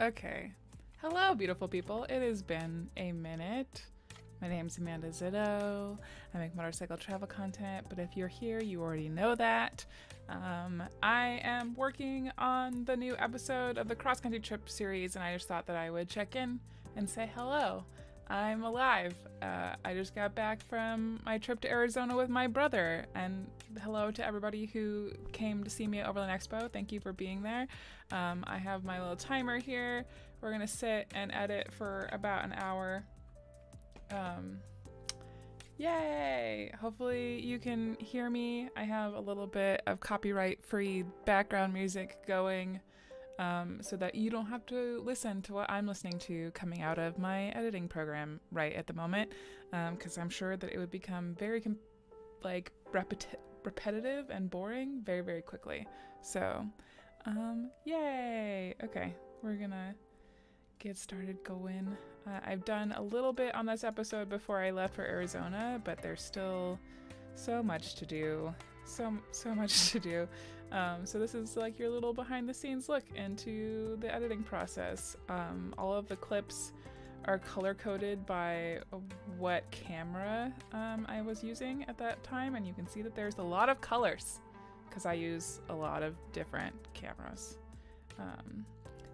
Okay. Hello, beautiful people. It has been a minute. My name's Amanda Zitto. I make motorcycle travel content, but if you're here, you already know that. I am working on the new episode of the cross country trip series, and I just thought that I would check in and say hello. I'm alive. I just got back from my trip to Arizona with my brother, and hello to everybody who came to see me at Overland Expo. Thank you for being there. I have my little timer here. We're gonna sit and edit for about an hour. Yay! Hopefully you can hear me. I have a little bit of copyright-free background music going, so that you don't have to listen to what I'm listening to coming out of my editing program right at the moment, because I'm sure that it would become very repetitive and boring very, very quickly. So, yay! Okay, we're gonna get started going. I've done a little bit on this episode before I left for Arizona, but there's still so much to do. So much to do. So this is like your little behind the scenes look into the editing process. All of the clips are color coded by what camera I was using at that time, and you can see that there's a lot of colors because I use a lot of different cameras.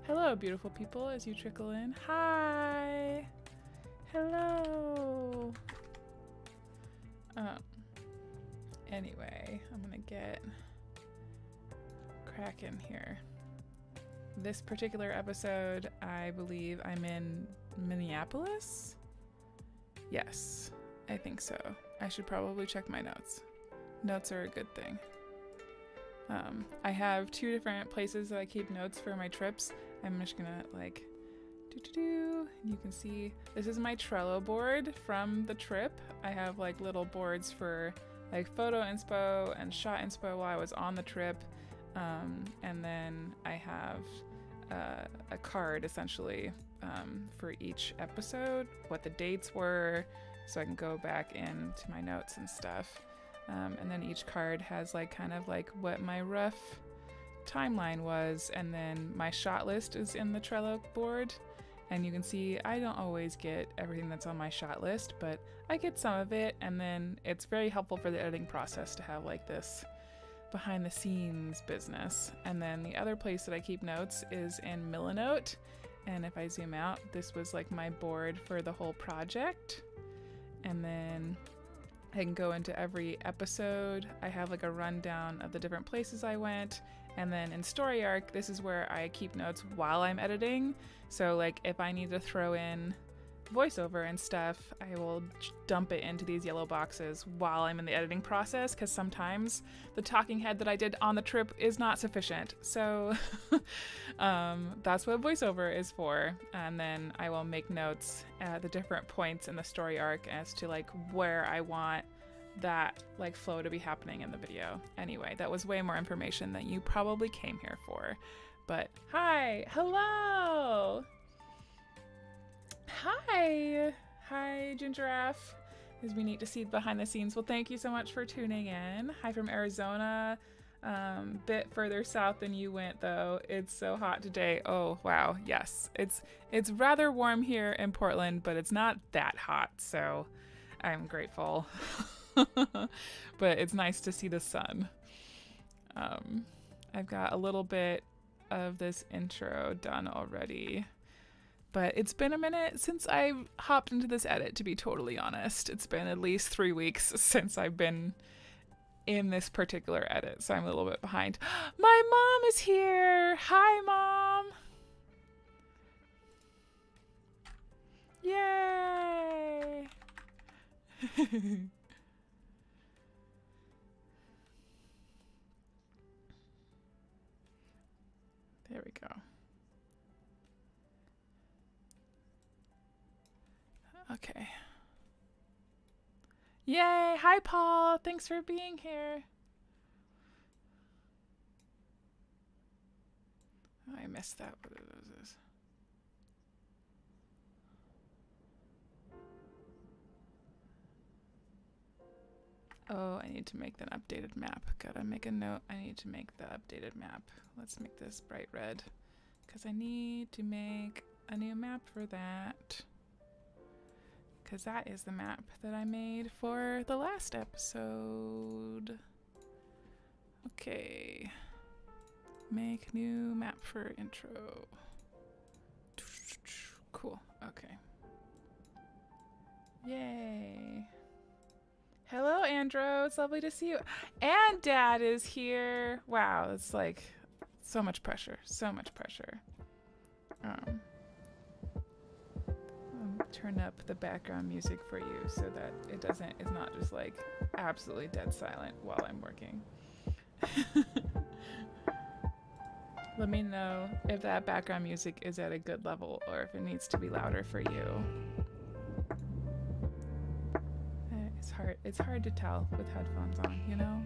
Hello, beautiful people, as you trickle in. Hi! Hello! Anyway, I'm gonna get cracking here. This particular episode, I believe I'm in Minneapolis? Yes, I think so. I should probably check my notes. Notes are a good thing. I have two different places that I keep notes for my trips. I'm just gonna you can see this is my Trello board from the trip. I have like little boards for like photo inspo and shot inspo while I was on the trip, and then I have a card essentially for each episode, what the dates were, so I can go back into my notes and stuff. And then each card has like kind of like what my rough timeline was, and then my shot list is in the Trello board, and you can see I don't always get everything that's on my shot list, but I get some of it, and then it's very helpful for the editing process to have like this behind the scenes business. And then the other place that I keep notes is in Milanote, and if I zoom out, this was like my board for the whole project, and then I can go into every episode. I have like a rundown of the different places I went. And then in Story Arc, this is where I keep notes while I'm editing. So like if I need to throw in voiceover and stuff, I will dump it into these yellow boxes while I'm in the editing process, because sometimes the talking head that I did on the trip is not sufficient. So that's what voiceover is for. And then I will make notes at the different points in the story arc as to like where I want that like flow to be happening in the video. Anyway, that was way more information than you probably came here for. But hi, hello. Hi, Gingeraf. It's been neat to see behind the scenes. Well, thank you so much for tuning in. Hi from Arizona. Bit further south than you went though. It's so hot today. Oh wow, yes. It's rather warm here in Portland, but it's not that hot, so I'm grateful. But it's nice to see the sun. I've got a little bit of this intro done already. But it's been a minute since I hopped into this edit, to be totally honest. It's been at least 3 weeks since I've been in this particular edit, so I'm a little bit behind. My mom is here! Hi, Mom! Yay! There we go. Okay. Yay! Hi, Paul! Thanks for being here. Oh, I missed that. What are those? Oh, I need to make an updated map. Gotta make a note. I need to make the updated map. Let's make this bright red. because I need to make a new map for that. Because that is the map that I made for the last episode. Okay. Make new map for intro. Cool. Okay. Yay. Hello, Andro. It's lovely to see you. And Dad is here. Wow, it's like so much pressure. So much pressure. I'll turn up the background music for you so that it's not just like absolutely dead silent while I'm working. Let me know if that background music is at a good level or if it needs to be louder for you. It's hard to tell with headphones on, you know?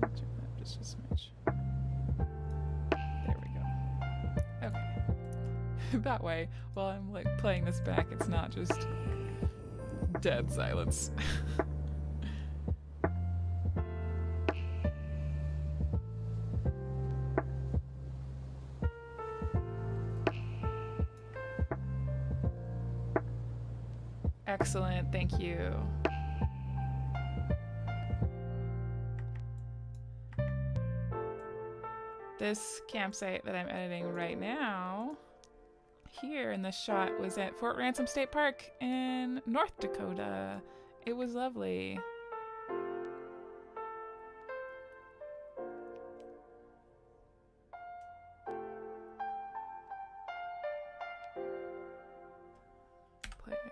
Turn that just a smidge. There we go. Okay. That way, while I'm like playing this back, it's not just dead silence. Excellent, thank you. This campsite that I'm editing right now, here in this shot, was at Fort Ransom State Park in North Dakota. It was lovely. Play it.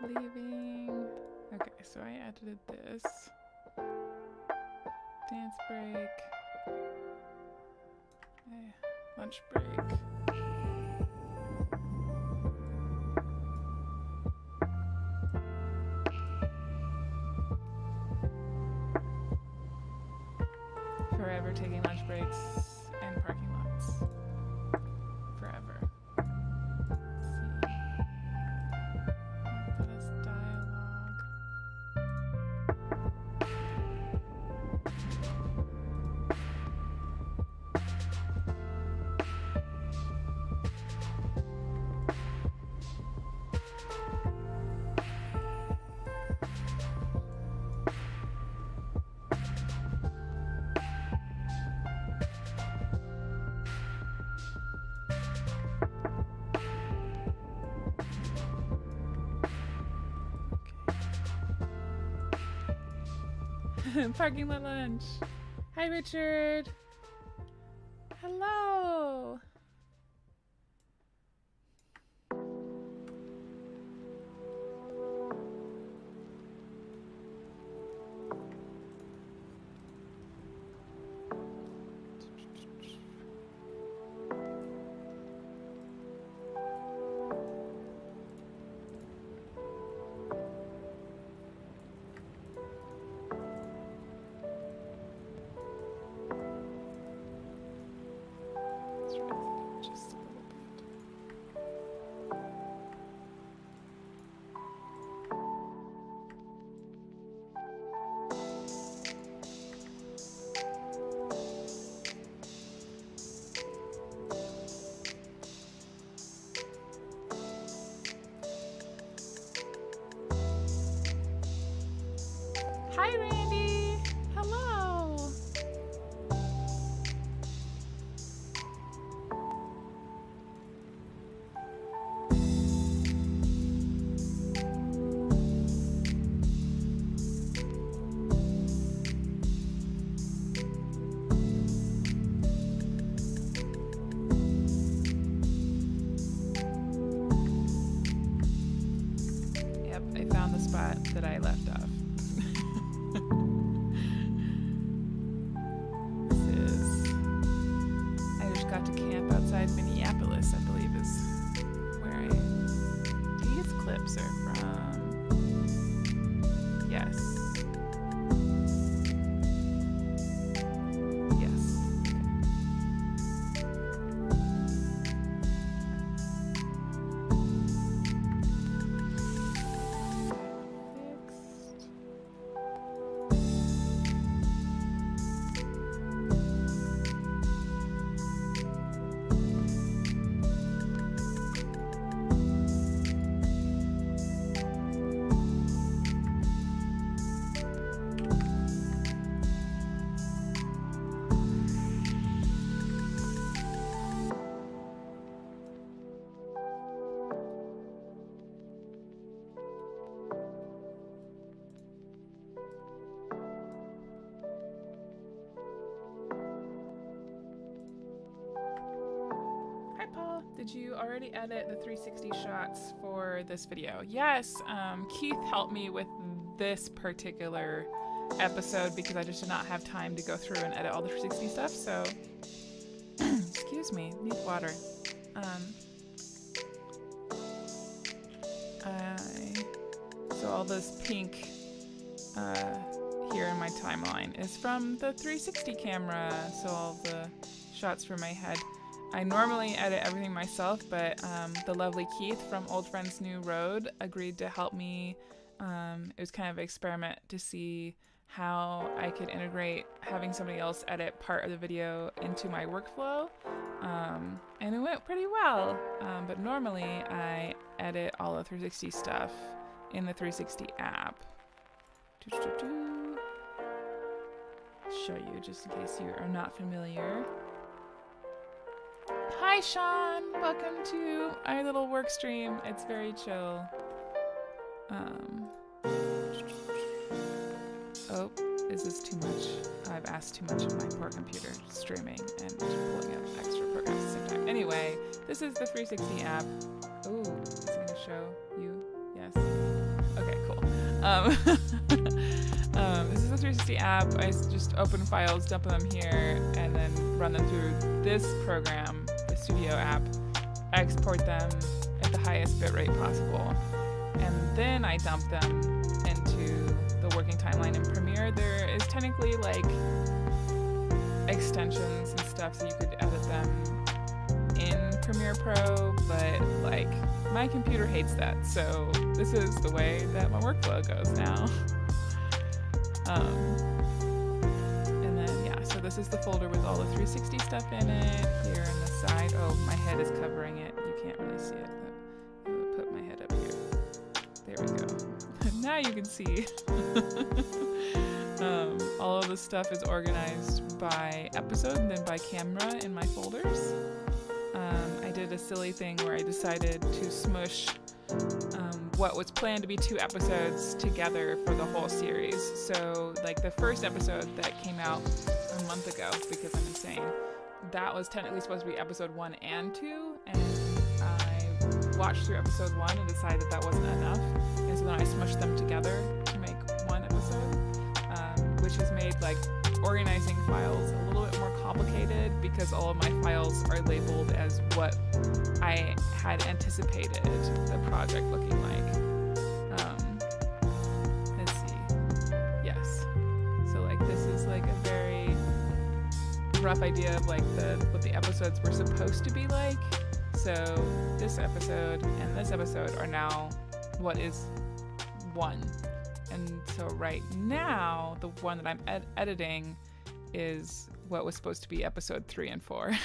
Leaving. Okay, so I edited this. Dance break. Lunch break. Forever taking lunch breaks and parking lots. Forever. Parking lot lunch. Hi, Richard. Hello. Hi, Randy. Hello. Yep, I found the spot that I left off. Got to camp outside Minneapolis, I believe is where I think its clips are from. Yes. Did you already edit the 360 shots for this video? Yes, Keith helped me with this particular episode because I just did not have time to go through and edit all the 360 stuff, so excuse me, need water. So all this pink here in my timeline is from the 360 camera, so all the shots from my head. I normally edit everything myself, but the lovely Keith from Old Friends New Road agreed to help me. It was kind of an experiment to see how I could integrate having somebody else edit part of the video into my workflow, and it went pretty well. But normally I edit all the 360 stuff in the 360 app. Show you just in case you are not familiar. Hi Sean, welcome to our little work stream. It's very chill. Oh, is this too much? I've asked too much of my poor computer, streaming and pulling up extra programs at the same time. Anyway, this is the 360 app. Ooh, is it gonna show you? Yes. Okay, cool. This is the 360 app. I just open files, dump them here, and then run them through this program, the Studio app. I export them at the highest bitrate possible, and then I dump them into the working timeline in Premiere. There is technically like extensions and stuff so you could edit them in Premiere Pro, but like my computer hates that, so this is the way that my workflow goes now. And then yeah, so this is the folder with all the 360 stuff in it. Here on the side, oh, my head is covering it. You can't really see it, but I will put my head up here. There we go. Now you can see. All of the stuff is organized by episode and then by camera in my folders. I did a silly thing where I decided to smush what was planned to be 2 episodes together for the whole series. So like the first episode that came out a month ago, because I'm insane, that was technically supposed to be episode 1 and 2, and I watched through episode 1 and decided that wasn't enough, and so then I smushed them together to make 1 episode, which has made like organizing files a little bit more complicated because all of my files are labeled as what I had anticipated the project looking like. Let's see. Yes. So like this is like a very rough idea of like what the episodes were supposed to be like. So this episode and this episode are now what is 1. And so right now, the one that I'm editing is what was supposed to be episode 3 and 4.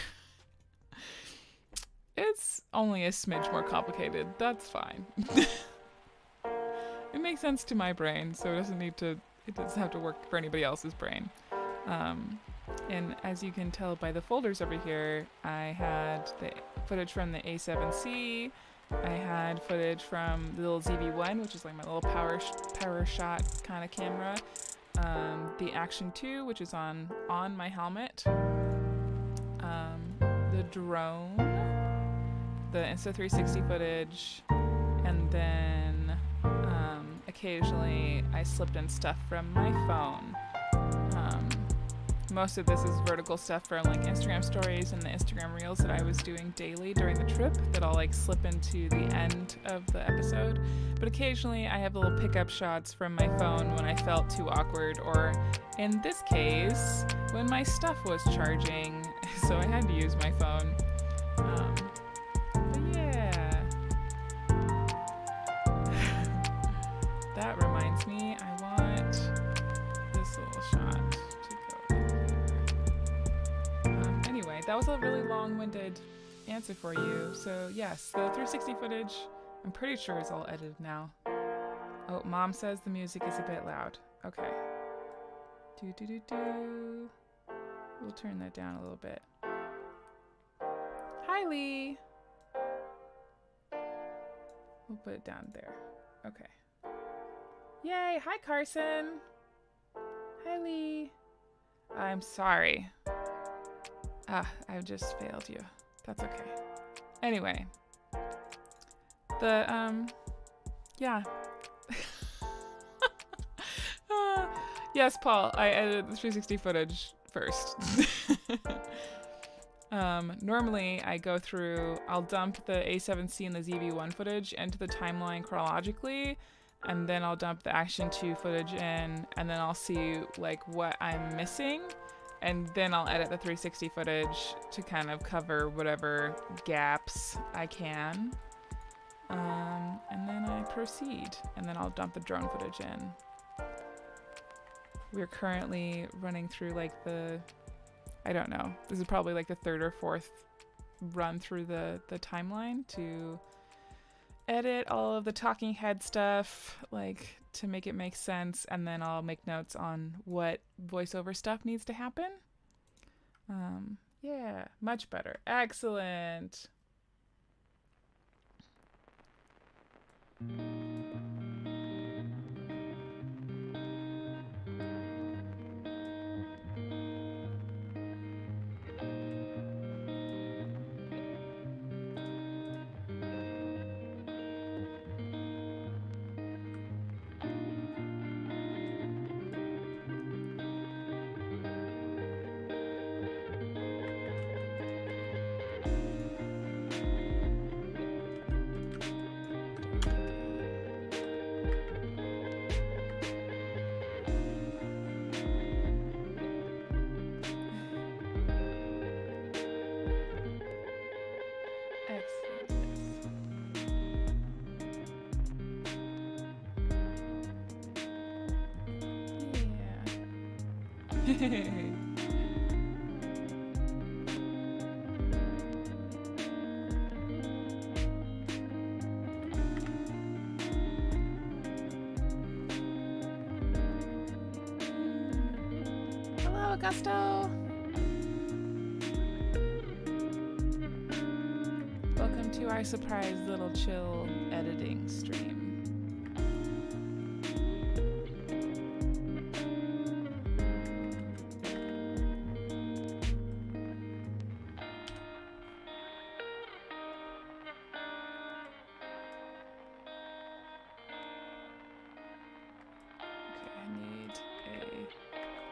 It's only a smidge more complicated. That's fine. It makes sense to my brain, so it doesn't have to work for anybody else's brain. And as you can tell by the folders over here, I had the footage from the A7C. I had footage from the little ZV-1, which is like my little power shot kind of camera. The Action 2, which is on my helmet. The drone. The Insta360 footage. And then occasionally I slipped in stuff from my phone. Most of this is vertical stuff from like Instagram stories and the Instagram reels that I was doing daily during the trip that I'll like slip into the end of the episode. But occasionally I have little pickup shots from my phone when I felt too awkward, or in this case, when my stuff was charging, so I had to use my phone. But yeah. That reminds me, I want this little shot. Anyway, that was a really long-winded answer for you. So yes, the 360 footage, I'm pretty sure is all edited now. Oh, Mom says the music is a bit loud. Okay. We'll turn that down a little bit. Hi, Lee. We'll put it down there. Okay. Yay! Hi, Carson. Hi, Lee. I'm sorry. I've just failed you. That's okay. Anyway, yeah. Yes, Paul, I edited the 360 footage first. Normally I go through, I'll dump the A7C and the ZV1 footage into the timeline chronologically, and then I'll dump the Action 2 footage in, and then I'll see like what I'm missing, and then I'll edit the 360 footage to kind of cover whatever gaps I can. And then I proceed, and then I'll dump the drone footage in. We're currently running through like I don't know, this is probably like the 3rd or 4th run through the timeline to edit all of the talking head stuff, like to make it make sense, and then I'll make notes on what voiceover stuff needs to happen. Yeah, much better. Excellent. Hello, Augusto. Welcome to our surprise little chill editing stream.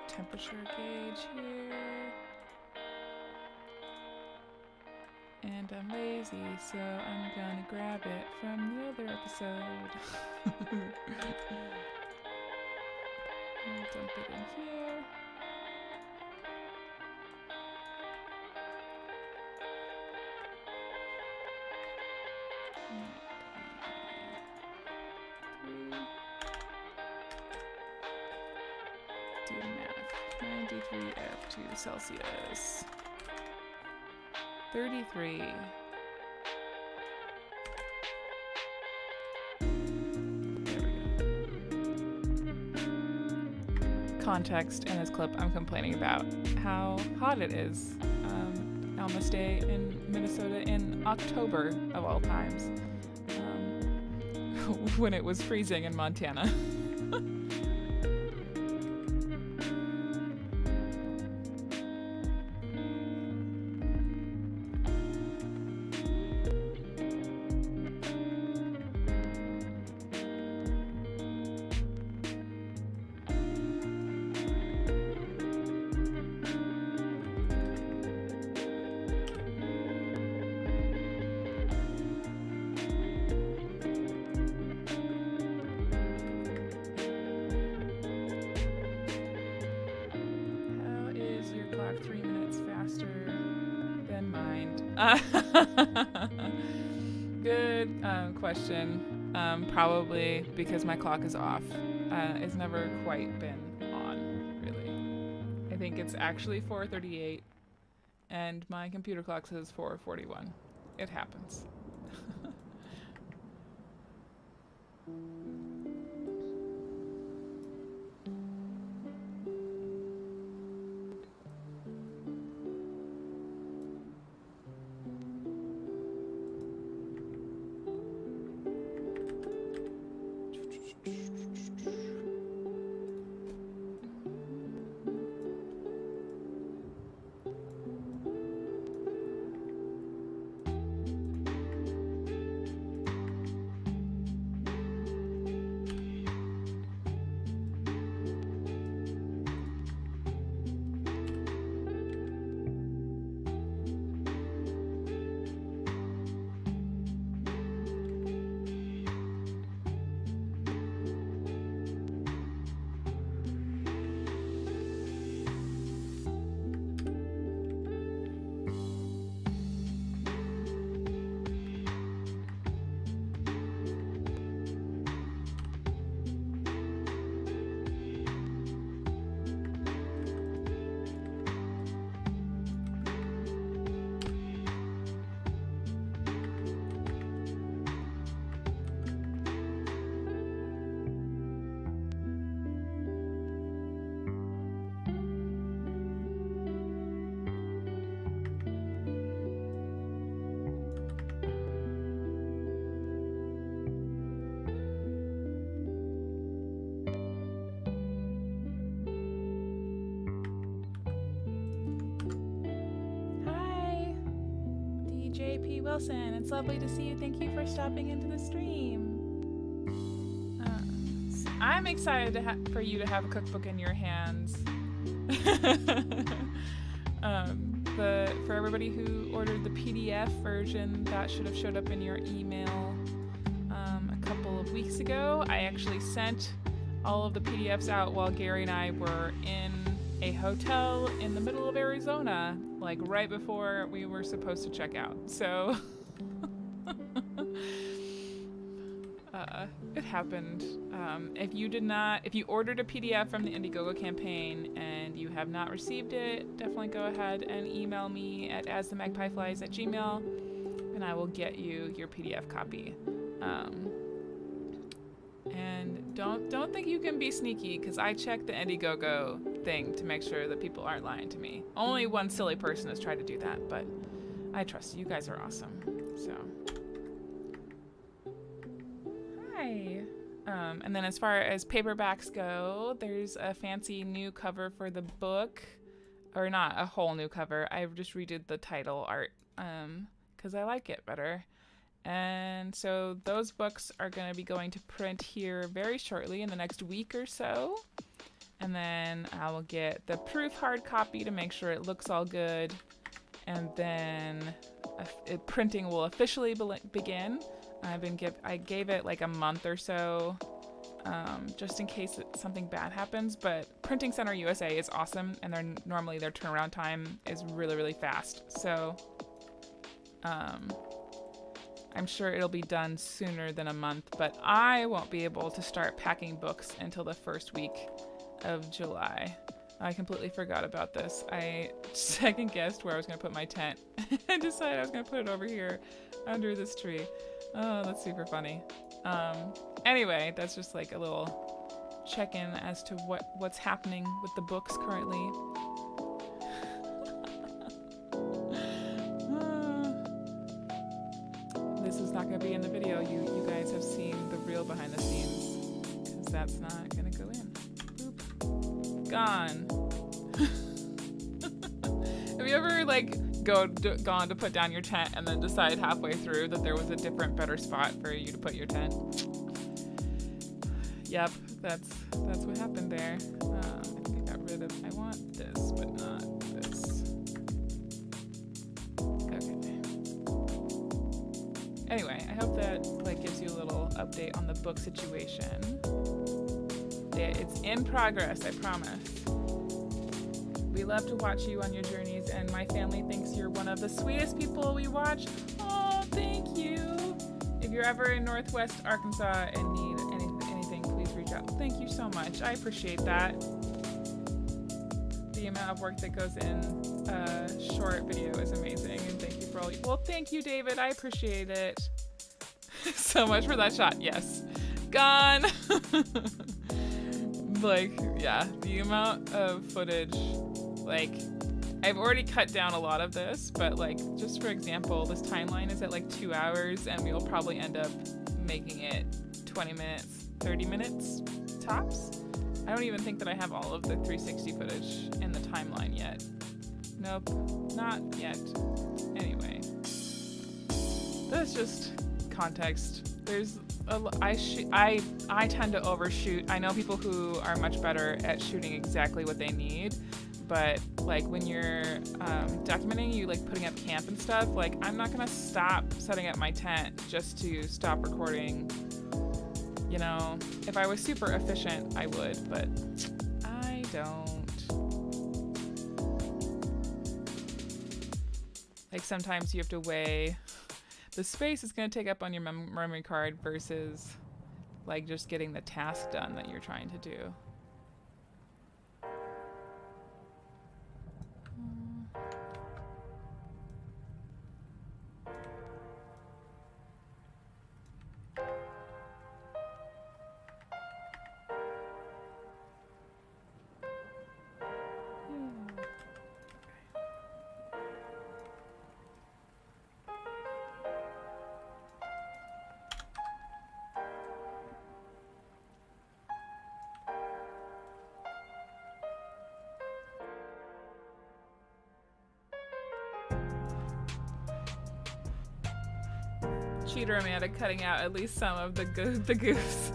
Temperature gauge here, and I'm lazy, so I'm gonna grab it from the other episode. I'll dump it in here. Do math. 93 F2 Celsius. 33. There we go. Context in this clip, I'm complaining about how hot it is on this day in Minnesota in October of all times, when it was freezing in Montana. Good question. Probably because my clock is off. It's never quite been on, really. I think it's actually 4:38, and my computer clock says 4:41. It happens. JP Wilson. It's lovely to see you. Thank you for stopping into the stream. I'm excited for you to have a cookbook in your hands. For everybody who ordered the PDF version, that should have showed up in your email a couple of weeks ago. I actually sent all of the PDFs out while Gary and I were in a hotel in the middle of Arizona, like right before we were supposed to check out. So it happened. If you ordered a PDF from the Indiegogo campaign and you have not received it, definitely go ahead and email me at asthemagpieflies@gmail.com and I will get you your PDF copy. And don't think you can be sneaky, because I checked the Indiegogo thing to make sure that people aren't lying to me. Only one silly person has tried to do that, but I trust you. You guys are awesome. So, hi. And then as far as paperbacks go, there's a fancy new cover for the book, or not a whole new cover. I've just redid the title art because I like it better. And so those books are going to be going to print here very shortly in the next week or so. And then I will get the proof hard copy to make sure it looks all good. And then printing will officially begin. I gave it like a month or so, just in case something bad happens. But Printing Center USA is awesome, and normally their turnaround time is really, really fast. So I'm sure it'll be done sooner than a month, but I won't be able to start packing books until the first week of July. I completely forgot about this. I second guessed where I was going to put my tent and decided I was going to put it over here under this tree. Oh, that's super funny. Anyway, that's just like a little check-in as to what's happening with the books currently. This is not going to be in the video. You guys have seen the real behind the scenes, because that's not going to go in. Boop. Gone. Have you ever gone to put down your tent and then decide halfway through that there was a different, better spot for you to put your tent? Yep, that's what happened there. I think I got rid of. I want this, but not this. Anyway, I hope that gives you a little update on the book situation. It's in progress, I promise. We love to watch you on your journeys, and my family thinks you're one of the sweetest people we watch. Oh, thank you. If you're ever in Northwest Arkansas and need anything, please reach out. Thank you so much. I appreciate that. The amount of work that goes in a short video is amazing, and thank you for all. Well, thank you, David. I appreciate it so much for that shot. Yes, gone. Yeah, the amount of footage. I've already cut down a lot of this, but just for example, this timeline is at 2 hours, and we will probably end up making it 20 minutes, 30 minutes tops. I don't even think that I have all of the 360 footage in the timeline yet. Nope, not yet. Anyway, that's just context. I tend to overshoot. I know people who are much better at shooting exactly what they need, but when you're documenting, you putting up camp and stuff, I'm not gonna stop setting up my tent just to stop recording. You know, if I was super efficient, I would, but I don't. Sometimes you have to weigh the space it's going to take up on your memory card versus just getting the task done that you're trying to do. cheater, Amanda, cutting out at least some of the goofs.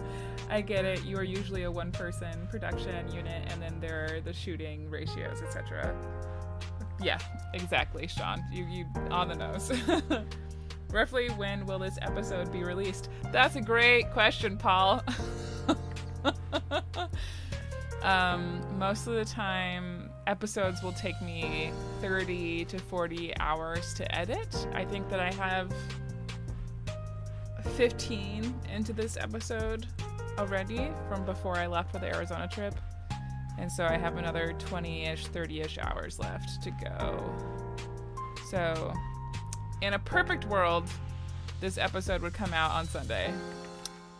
I get it. You are usually a one-person production unit, and then there are the shooting ratios, etc. Yeah, exactly, Sean. You on the nose. Roughly when will this episode be released? That's a great question, Paul. Most of the time, episodes will take me 30 to 40 hours to edit. I think that I have 15 into this episode already from before I left for the Arizona trip. And so I have another 20-ish, 30-ish hours left to go. So in a perfect world, this episode would come out on Sunday.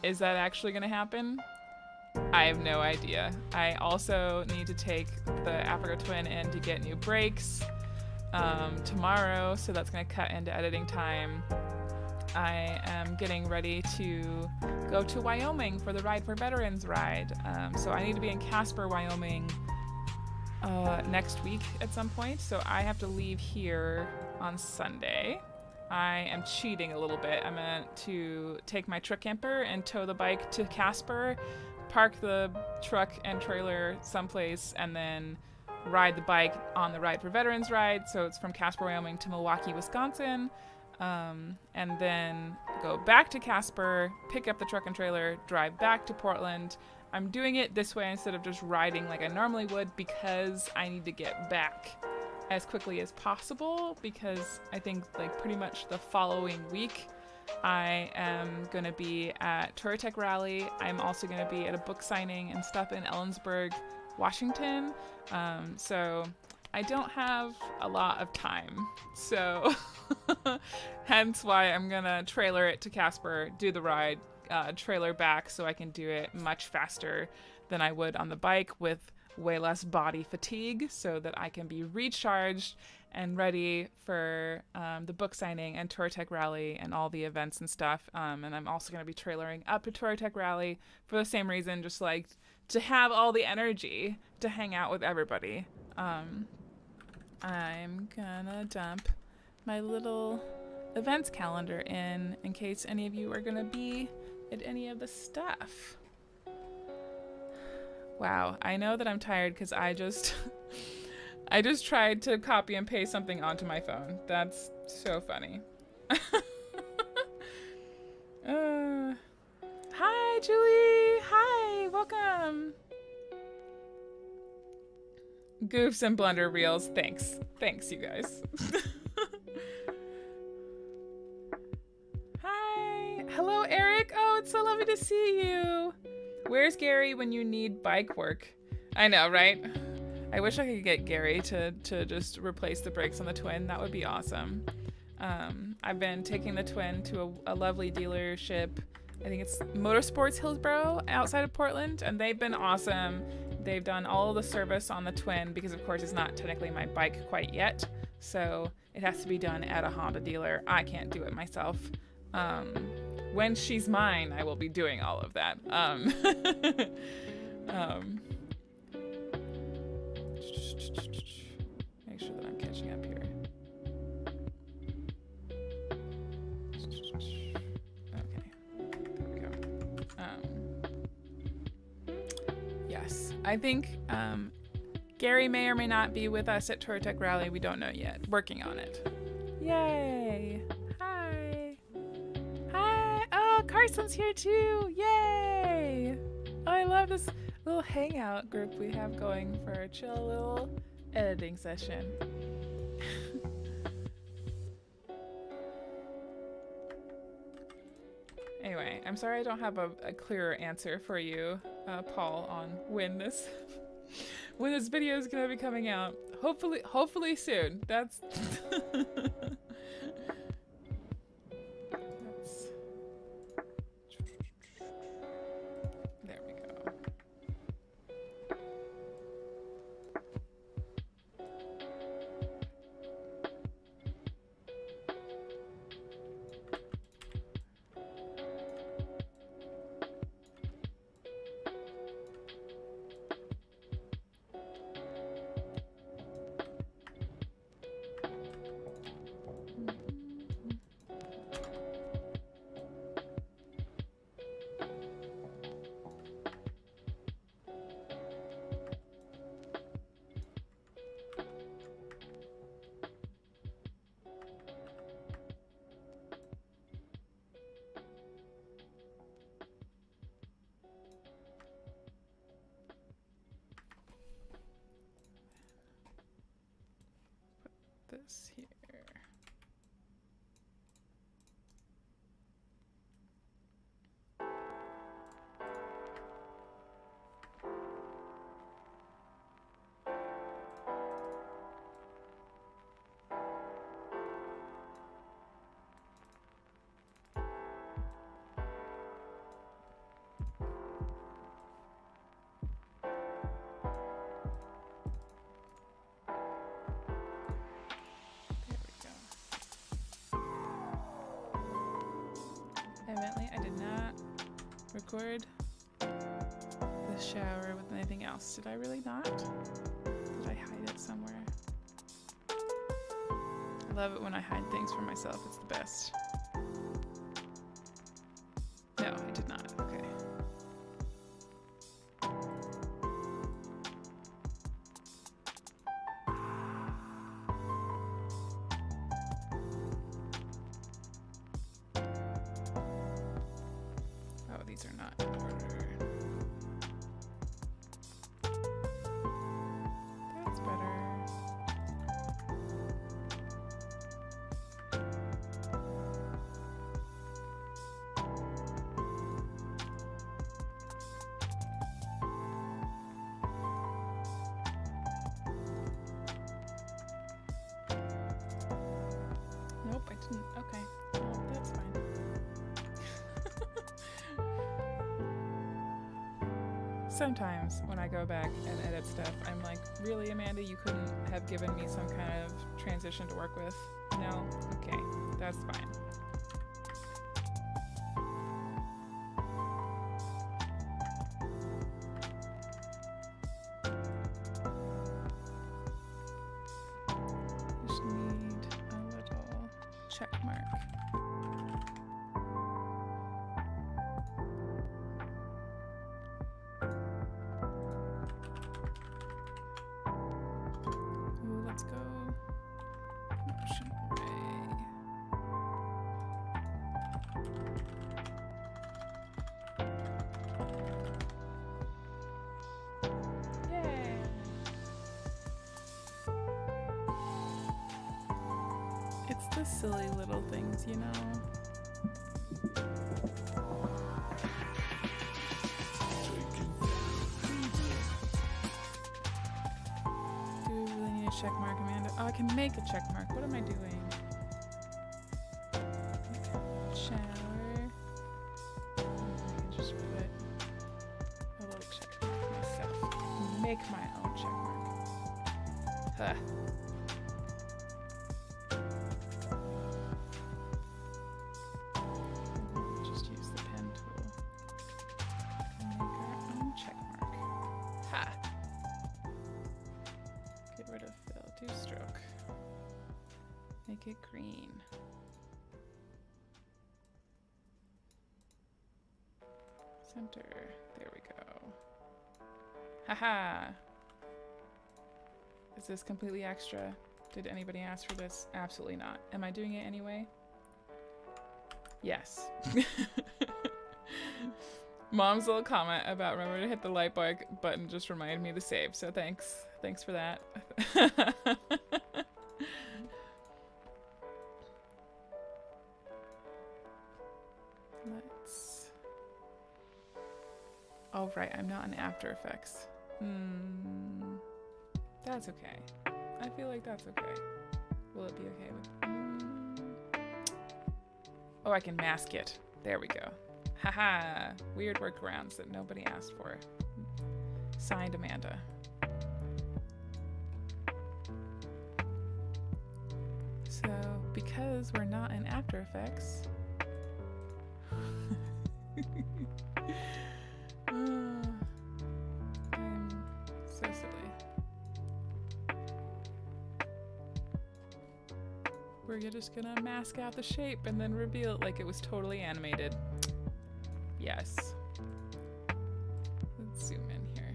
Is that actually going to happen? I have no idea. I also need to take the Africa Twin in to get new brakes tomorrow, so that's going to cut into editing time. I am getting ready to go to Wyoming for the Ride for Veterans ride. So I need to be in Casper, Wyoming next week at some point. So I have to leave here on Sunday. I am cheating a little bit. I'm going to take my truck camper and tow the bike to Casper, park the truck and trailer someplace, and then ride the bike on the Ride for Veterans ride. So it's from Casper, Wyoming to Milwaukee, Wisconsin. And then go back to Casper, pick up the truck and trailer, drive back to Portland. I'm doing it this way instead of just riding like I normally would because I need to get back as quickly as possible, because I think like pretty much the following week I am going to be at TourTech Rally. I'm also going to be at a book signing and stuff in Ellensburg, Washington. So I don't have a lot of time. So hence why I'm going to trailer it to Casper, do the ride, trailer back so I can do it much faster than I would on the bike with way less body fatigue, so that I can be recharged and ready for the book signing and TourTech Rally and all the events and stuff. And I'm also going to be trailering up to TourTech Rally for the same reason, just like to have all the energy to hang out with everybody. I'm gonna dump my little events calendar in case any of you are gonna be at any of the stuff. Wow, I know that I'm tired because I just tried to copy and paste something onto my phone. That's so funny. Hi, Julie. Hi, welcome. Goofs and blunder reels. Thanks, you guys. Hi. Hello, Eric. Oh, it's so lovely to see you. Where's Gary when you need bike work? I know, right? I wish I could get Gary to just replace the brakes on the Twin. That would be awesome. I've been taking the Twin to a lovely dealership. I think it's Motorsports Hillsboro outside of Portland, and they've been awesome. They've done all of the service on the Twin because, of course, it's not technically my bike quite yet. So it has to be done at a Honda dealer. I can't do it myself. When she's mine, I will be doing all of that. Make sure that I'm catching up here. Okay, there we go. Yes, I think Gary may or may not be with us at TourTech Rally. We don't know yet. Working on it. Yay! Hi! Hi! Oh, Carson's here too! Yay! Oh, I love this little hangout group we have going for a chill little editing session. Anyway, I'm sorry I don't have a clearer answer for you, Paul, on when this video is gonna be coming out. Hopefully soon. That's there we go. this here. Evidently, I did not record the shower with anything else. Did I really not? Did I hide it somewhere? I love it when I hide things from myself. It's the best. No, I did not. Okay. These are not in order. That's better. Nope, I didn't. Okay. Well, that's fine. Sometimes when I go back and edit stuff, I'm like, really, Amanda, you couldn't have given me some kind of transition to work with? No? Okay, that's fine. Just need a little check mark. Let's go motion array. Yay! It's the silly little things, you know? Check mark, Amanda. Oh, I can make a check mark. What am I doing? Shower. I can just put a little check mark myself. Make my own check mark. Huh. Just use the pen tool. Make our own check mark. Ha! Get rid of fill, do stroke. Make it green. Center, there we go. Haha! Is this completely extra? Did anybody ask for this? Absolutely not. Am I doing it anyway? Yes. Mom's little comment about remember to hit the like button just reminded me to save, so thanks. Thanks for that. Let's... Oh, right, I'm not in After Effects. That's okay. I feel like that's okay. Will it be okay with... Oh, I can mask it. There we go. Haha! Weird workarounds that nobody asked for. Signed, Amanda. So, because we're not in After Effects... I'm so silly. We're just gonna mask out the shape and then reveal it like it was totally animated. Yes. Let's zoom in here.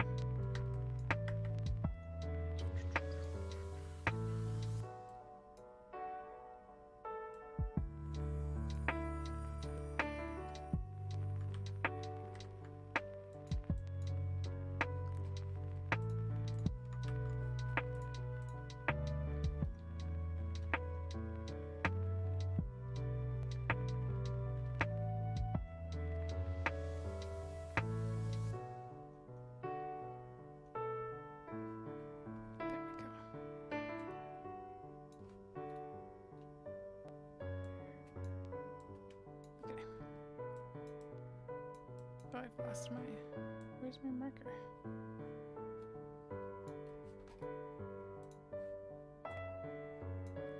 Oh, I've lost my... Where's my marker?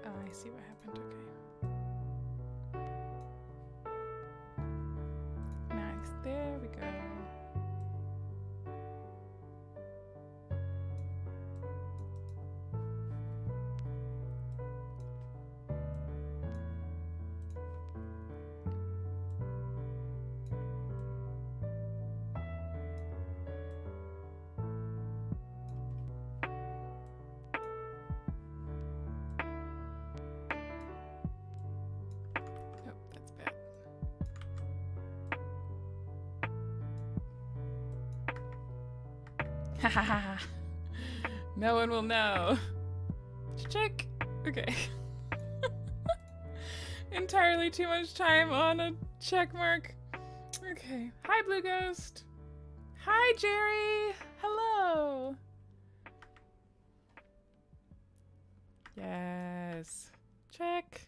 Oh, I see what happened. Okay. Nice. There we go. No one will know. Check. Okay. Entirely too much time on a check mark. Okay. Hi, Blue Ghost. Hi, Jerry. Hello. Yes. Check.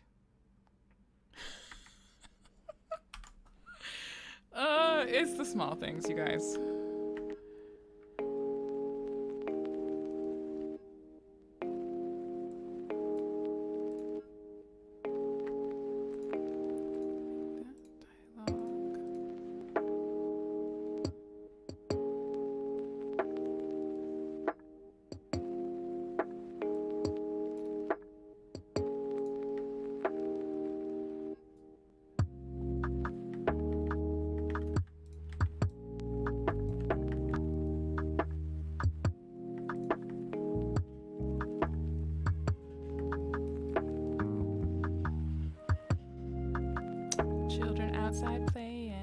It's the small things, you guys. Children outside playing.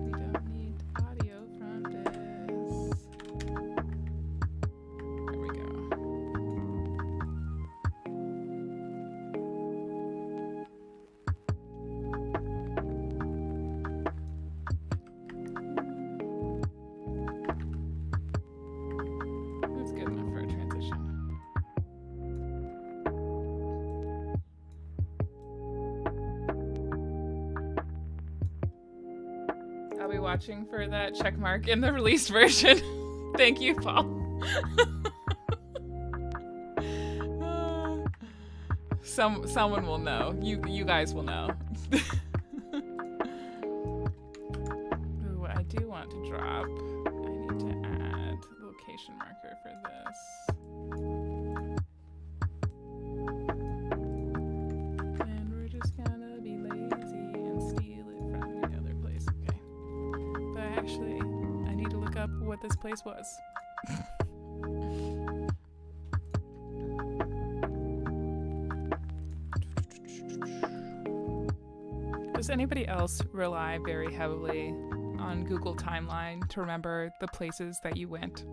We don't need audio from this. There we go. That's good enough for a transition. I'll be watching for that check mark in the released version. Thank you, Paul. Someone will know. You guys will know. Ooh, I do want to drop. I need to add a location marker for this. And we're just gonna be lazy and steal it from the other place. Okay. But actually, I need to look up what this place was. Does anybody else rely very heavily on Google Timeline to remember the places that you went?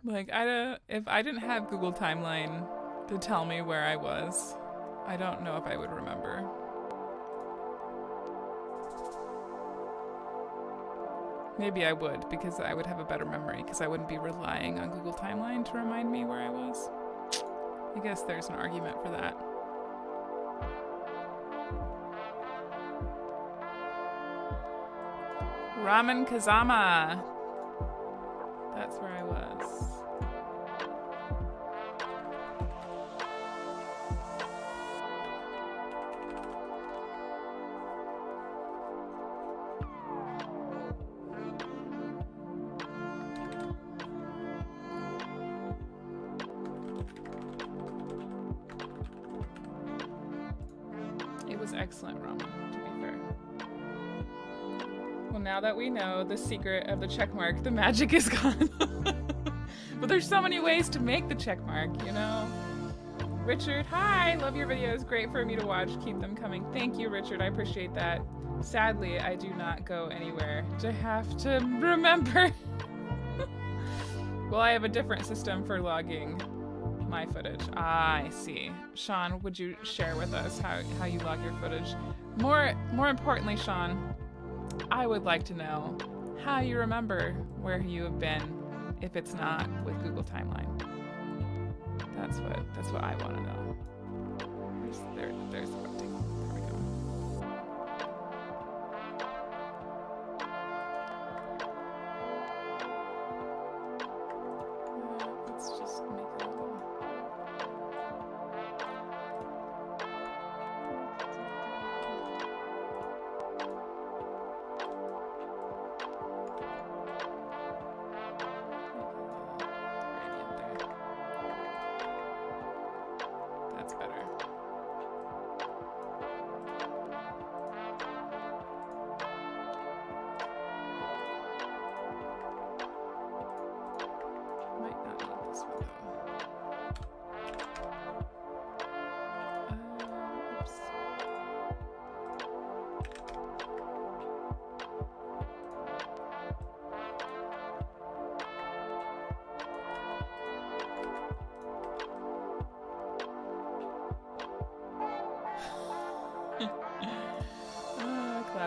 Like, if I didn't have Google Timeline to tell me where I was, I don't know if I would remember. Maybe I would, because I would have a better memory, because I wouldn't be relying on Google Timeline to remind me where I was. I guess there's an argument for that. Ramen Kazama. That's where I was. It was excellent ramen, to be fair. Well, now that we know the secret of the checkmark, the magic is gone. But there's so many ways to make the checkmark, you know? Richard, hi! Love your videos. Great for me to watch. Keep them coming. Thank you, Richard. I appreciate that. Sadly, I do not go anywhere to have to remember. Well, I have a different system for logging my footage. Ah, I see. Sean, would you share with us how you log your footage? More importantly, Sean, I would like to know how you remember where you have been if it's not with Google Timeline. That's what I want to know. There's the rotate.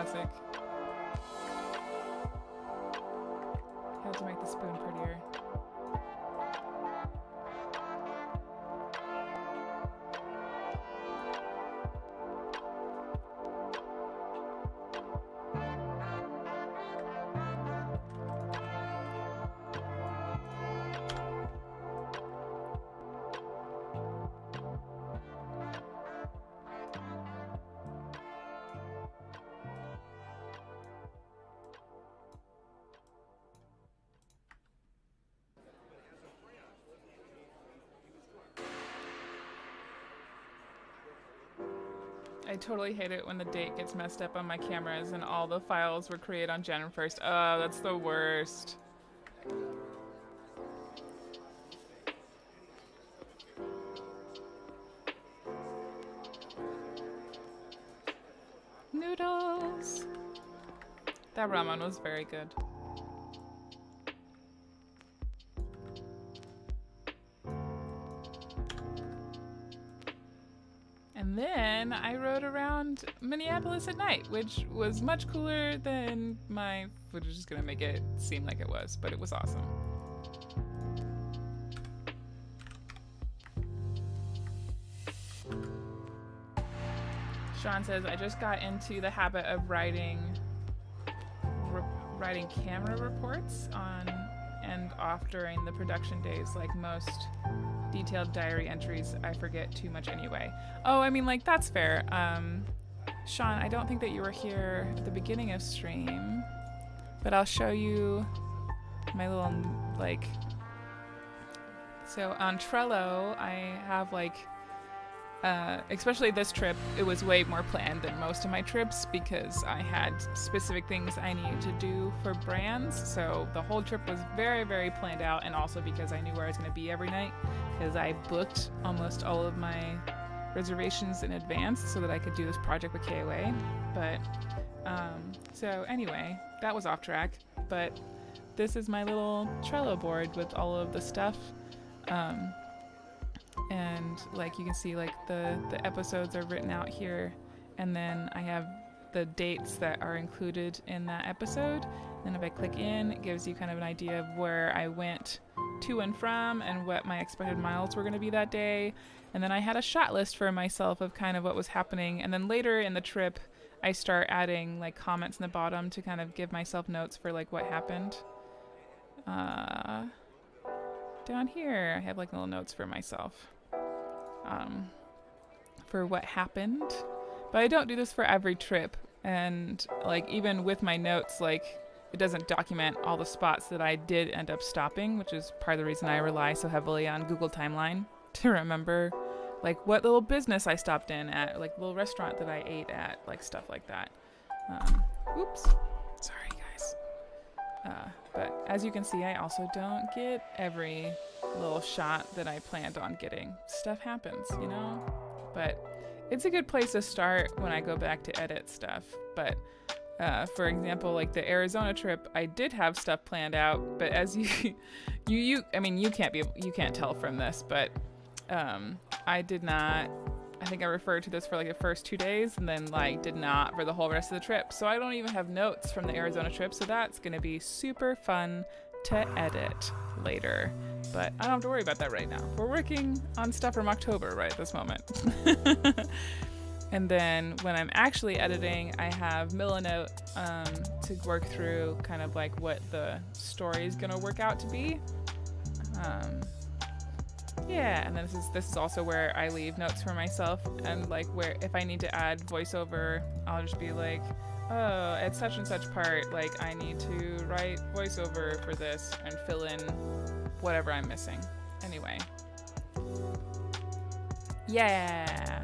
classic. Had to make the spoon prettier. I totally hate it when the date gets messed up on my cameras and all the files were created on Jan 1st. Oh, that's the worst. Noodles! That ramen was very good. And then I rode around Minneapolis at night, which was much cooler than my footage is gonna make it seem like it was, but it was awesome. Sean says, I just got into the habit of writing camera reports on and off during the production days. Like most detailed diary entries, I forget too much anyway. Oh, I mean, like, that's fair. Sean, I don't think that you were here at the beginning of stream, but I'll show you my little, like, so on Trello, I have, like, especially this trip, it was way more planned than most of my trips because I had specific things I needed to do for brands. So the whole trip was very, very planned out, and also because I knew where I was going to be every night because I booked almost all of my reservations in advance so that I could do this project with KOA. But so anyway, that was off track, but this is my little Trello board with all of the stuff. And like you can see, like the episodes are written out here, and then I have the dates that are included in that episode. And if I click in, it gives you kind of an idea of where I went to and from and what my expected miles were going to be that day. And then I had a shot list for myself of kind of what was happening. And then later in the trip, I start adding like comments in the bottom to kind of give myself notes for like what happened. Down here, I have like little notes for myself for what happened. But I don't do this for every trip. And like even with my notes, like it doesn't document all the spots that I did end up stopping, which is part of the reason I rely so heavily on Google Timeline to remember like what little business I stopped in at, like little restaurant that I ate at, like stuff like that. Oops, sorry guys. But as you can see, I also don't get every little shot that I planned on getting. Stuff happens, you know? But it's a good place to start when I go back to edit stuff. But for example, like the Arizona trip, I did have stuff planned out, but as you I mean, you can't tell from this, but I did not. I think I referred to this for like the first 2 days and then like did not for the whole rest of the trip. So I don't even have notes from the Arizona trip. So that's going to be super fun to edit later. But I don't have to worry about that right now. We're working on stuff from October right at this moment. And then when I'm actually editing, I have Milanote to work through kind of like what the story is going to work out to be. Yeah, and then this is also where I leave notes for myself, and like where if I need to add voiceover, I'll just be like, oh, at such and such part, like I need to write voiceover for this and fill in whatever I'm missing. Anyway. Yeah.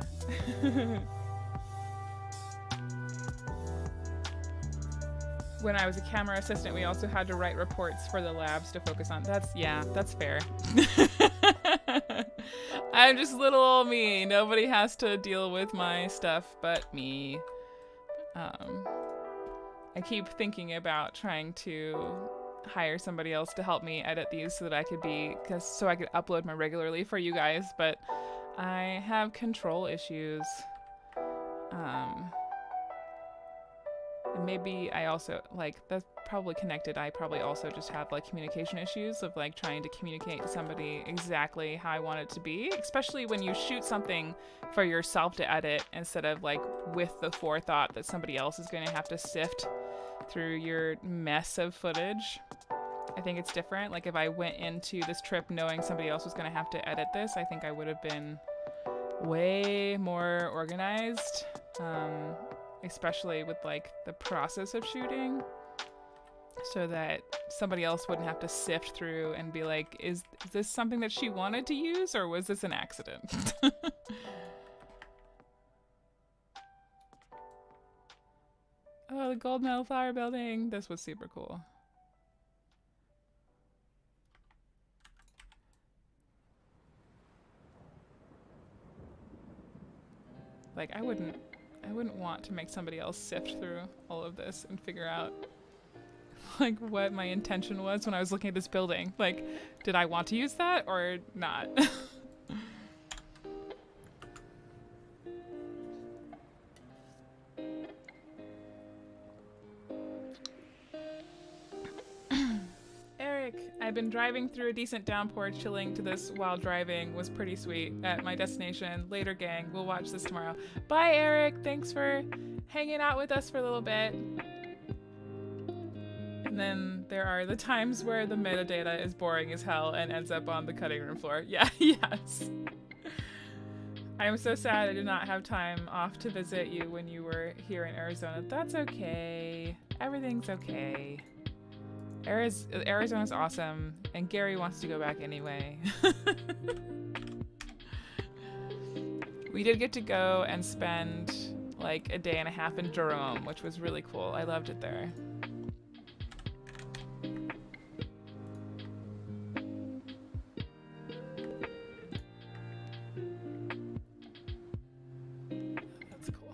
When I was a camera assistant, we also had to write reports for the labs to focus on. That's fair. I'm just little old me. Nobody has to deal with my stuff but me. I keep thinking about trying to hire somebody else to help me edit these so that I could so I could upload more regularly for you guys, but I have control issues. Maybe I also, like, that's probably connected. I probably also just have like communication issues of like trying to communicate to somebody exactly how I want it to be, especially when you shoot something for yourself to edit instead of like with the forethought that somebody else is going to have to sift through your mess of footage. I think it's different. Like if I went into this trip knowing somebody else was going to have to edit this, I think I would have been way more organized. Especially with like the process of shooting, so that somebody else wouldn't have to sift through and be like, is this something that she wanted to use or was this an accident? Oh, the gold medal flower building. This was super cool. Like I wouldn't want to make somebody else sift through all of this and figure out like what my intention was when I was looking at this building. Like, did I want to use that or not? Eric, I've been driving through a decent downpour, chilling to this while driving. Was pretty sweet at my destination. Later, gang. We'll watch this tomorrow. Bye, Eric. Thanks for hanging out with us for a little bit. And then there are the times where the metadata is boring as hell and ends up on the cutting room floor. Yeah, yes. I am so sad I did not have time off to visit you when you were here in Arizona. That's okay. Everything's okay. Arizona's awesome, and Gary wants to go back anyway. We did get to go and spend like a day and a half in Jerome, which was really cool. I loved it there. That's cool.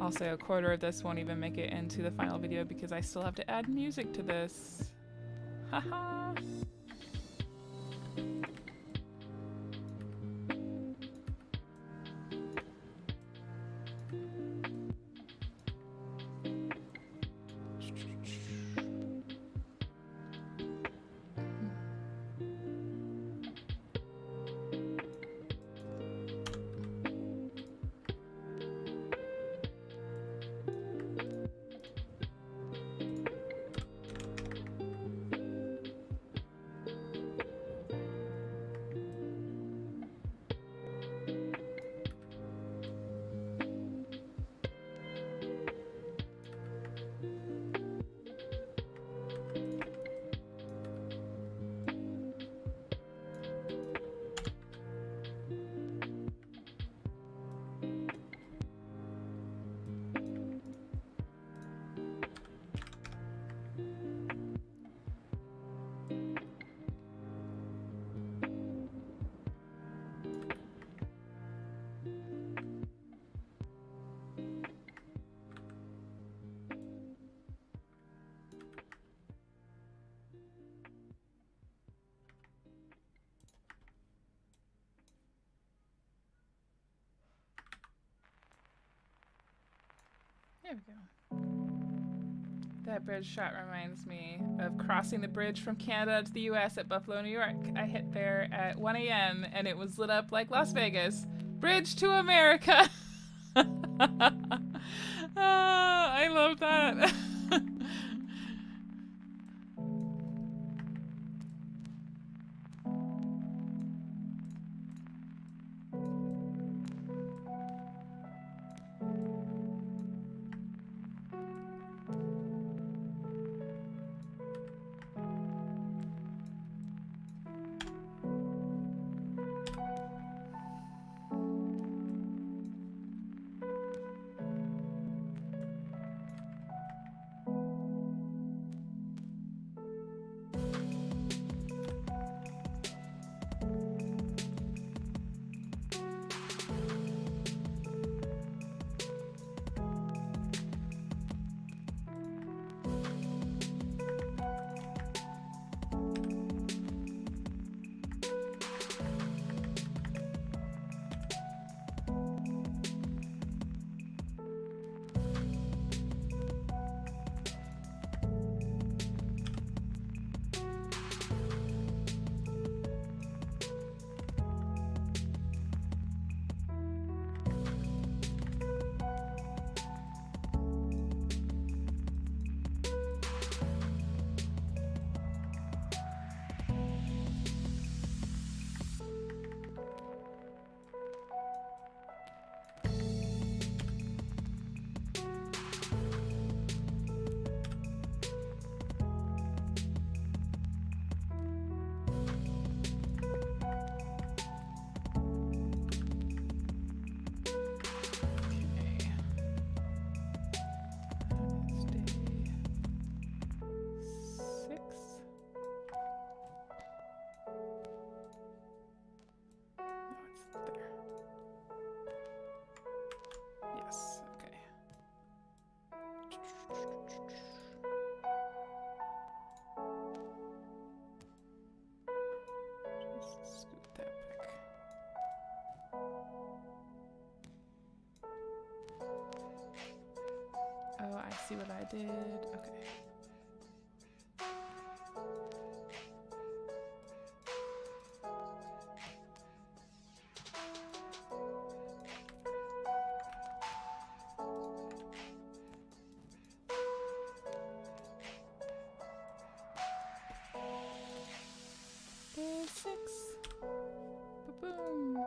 Also, a quarter of this won't even make it into the final video because I still have to add music to this. Haha. There we go. That bridge shot reminds me of crossing the bridge from Canada to the US at Buffalo, New York. I hit there at 1 a.m. and it was lit up like Las Vegas. Bridge to America! I love that. Just scoot that back. Oh, I see what I did. Okay. Day 6. Ba-boom.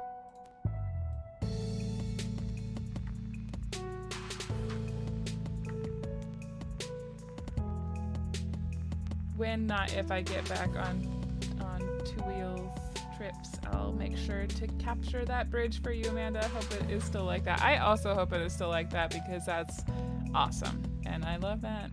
When, not if, I get back on Two Wheels trips, I'll make sure to capture that bridge for you, Amanda. Hope it is still like that. I also hope it is still like that because that's awesome, and I love that.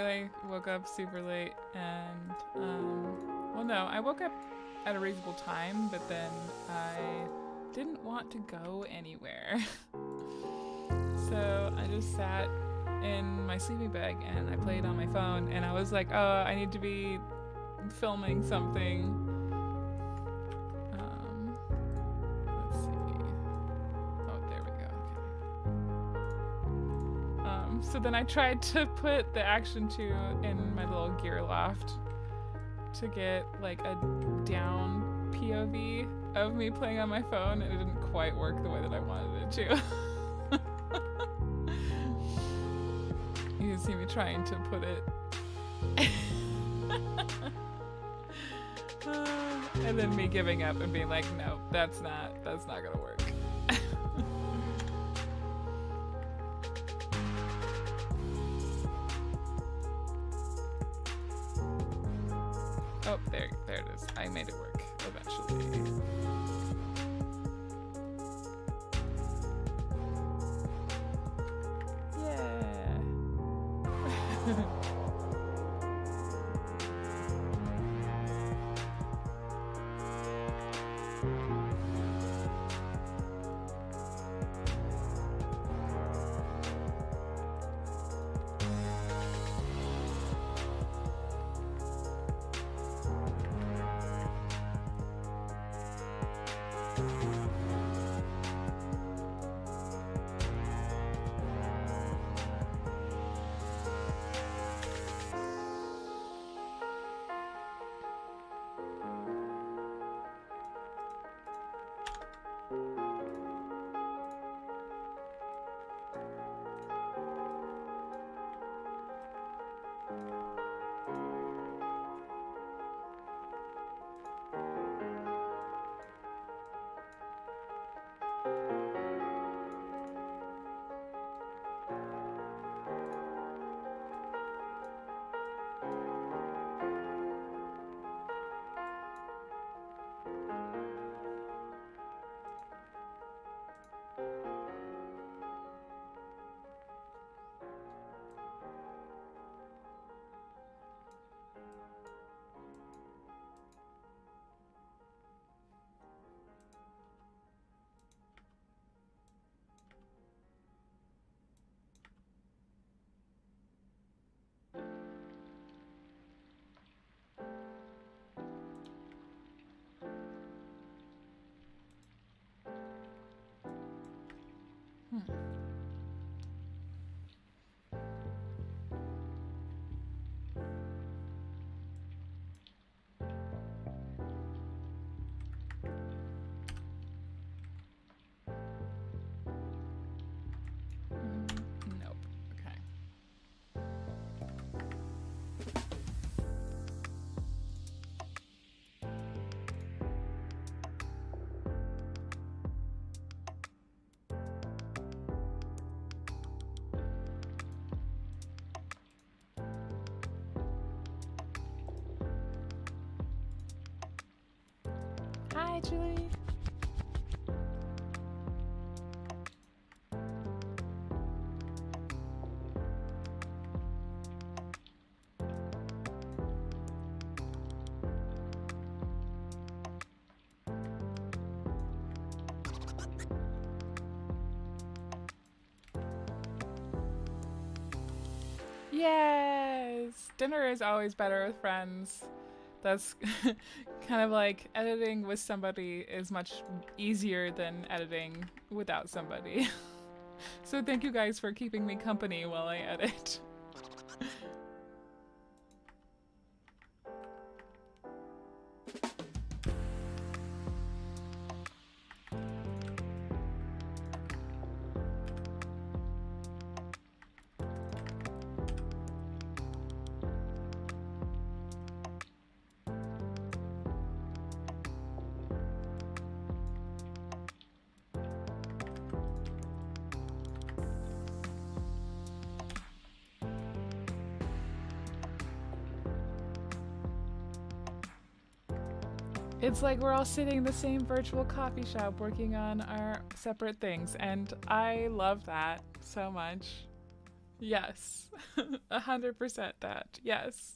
I woke up super late and well, no, I woke up at a reasonable time, but then I didn't want to go anywhere. So I just sat in my sleeping bag and I played on my phone, and I was like, oh, I need to be filming something. Let's see. Oh, there we go. Okay. So then I tried to put the Action 2 in my little gear loft to get like a down POV of me playing on my phone, and it didn't quite work the way that I wanted it to. You can see me trying to put it. And then me giving up and being like, no, that's not gonna work. Oh, there it is. I made it work eventually. Nope. Okay. Hi, Julie. Yes! Dinner is always better with friends. That's kind of like editing with somebody is much easier than editing without somebody. So thank you guys for keeping me company while I edit. It's like we're all sitting in the same virtual coffee shop working on our separate things, and I love that so much. Yes. 100% that. Yes.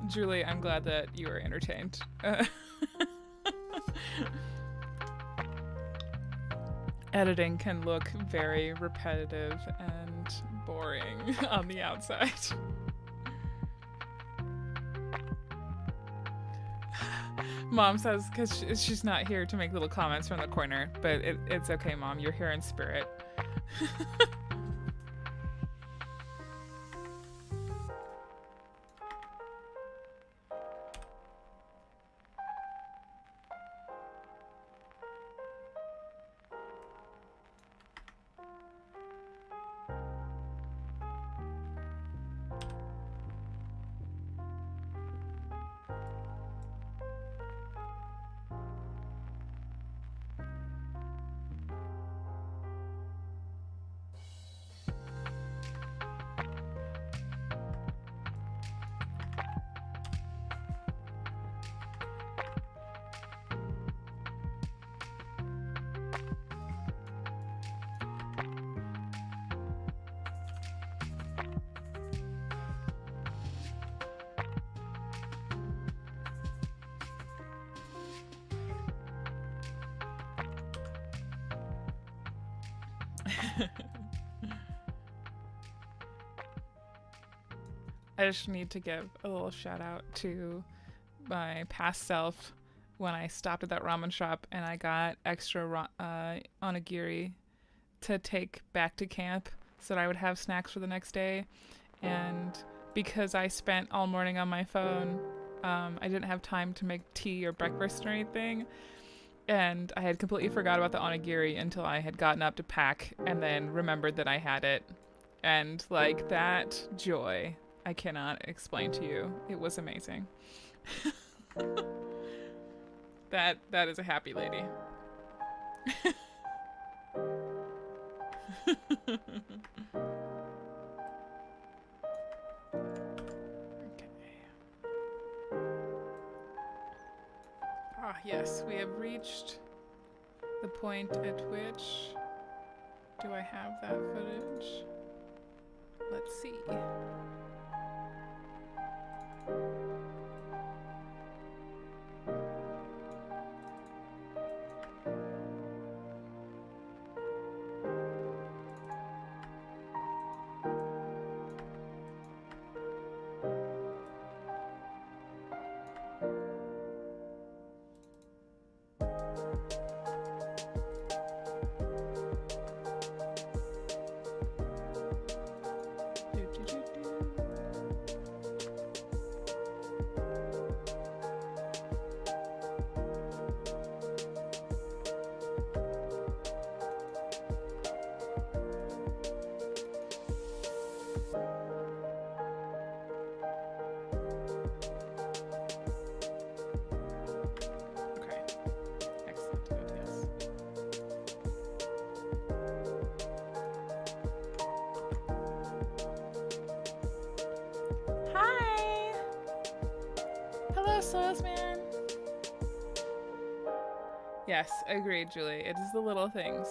Julie, I'm glad that you were entertained. Editing can look very repetitive and boring on the outside. Mom says, because she's not here to make little comments from the corner, but it's okay, Mom. You're here in spirit. I just need to give a little shout out to my past self when I stopped at that ramen shop and I got extra onigiri to take back to camp so that I would have snacks for the next day. And because I spent all morning on my phone, I didn't have time to make tea or breakfast or anything. And I had completely forgot about the onigiri until I had gotten up to pack and then remembered that I had it. And like that joy, I cannot explain to you. It was amazing. That is a happy lady. Ah, yes, we have reached the point at which... Do I have that footage? Let's see. Man. Yes, agreed, Julie. It is the little things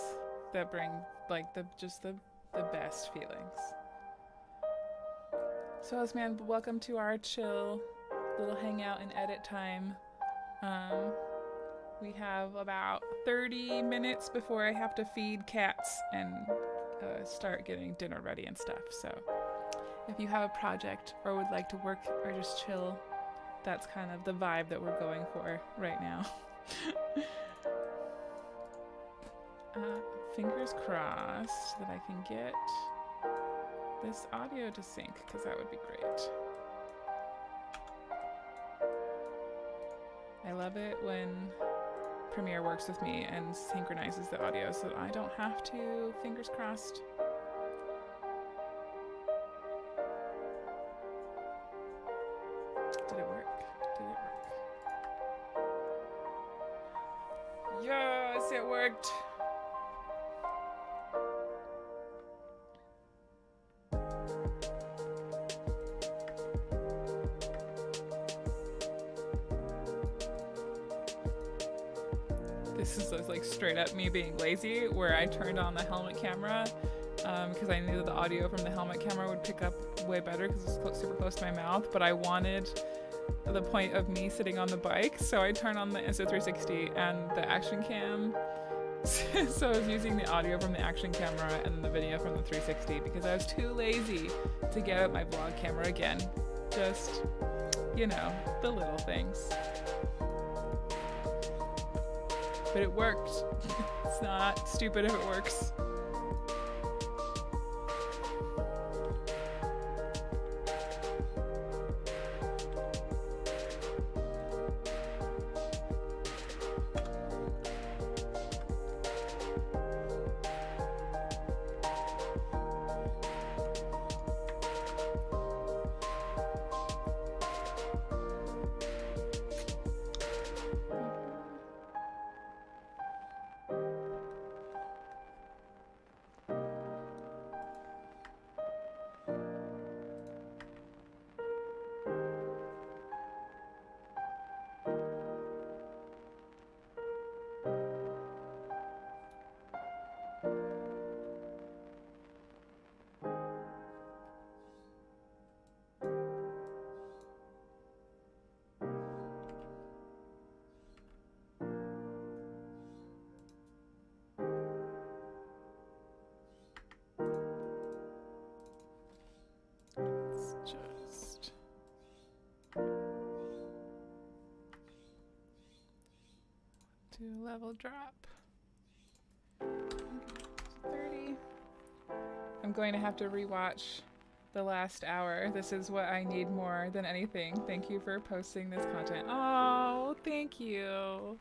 that bring like the best feelings. Man, welcome to our chill little hangout and edit time. We have about 30 minutes before I have to feed cats and start getting dinner ready and stuff. So if you have a project or would like to work or just chill, that's kind of the vibe that we're going for right now. Fingers crossed that I can get this audio to sync, because that would be great. I love it when Premiere works with me and synchronizes the audio so that I don't have to, fingers crossed. Did it work? Did it work? Yes, it worked! This is like straight up me being lazy, where I turned on the helmet camera because I knew that the audio from the helmet camera would pick up way better because it's super close to my mouth, but I wanted the point of me sitting on the bike, so I turned on the Insta360 and the action cam. So I was using the audio from the action camera and then the video from the 360 because I was too lazy to get out my vlog camera again. Just, you know, the little things. But it worked. It's not stupid if it works. Just do level drop. 30. I'm going to have to rewatch the last hour. This is what I need more than anything. Thank you for posting this content. Oh, thank you.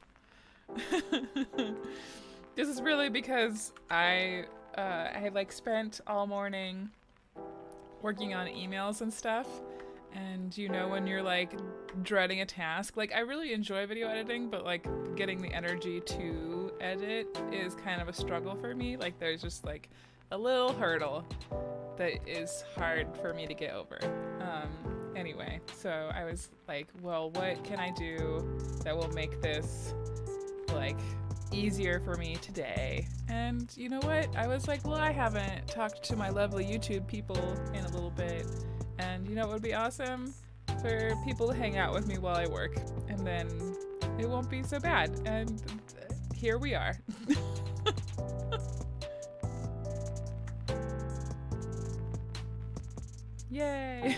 This is really because I like spent all morning working on emails and stuff, and you know when you're like dreading a task, like I really enjoy video editing, but like getting the energy to edit is kind of a struggle for me. Like there's just like a little hurdle that is hard for me to get over. Anyway, so I was like, well, what can I do that will make this like easier for me today? And you know what? I was like, well, I haven't talked to my lovely YouTube people in a little bit. And you know what would be awesome? For people to hang out with me while I work. And then it won't be so bad. And here we are. Yay!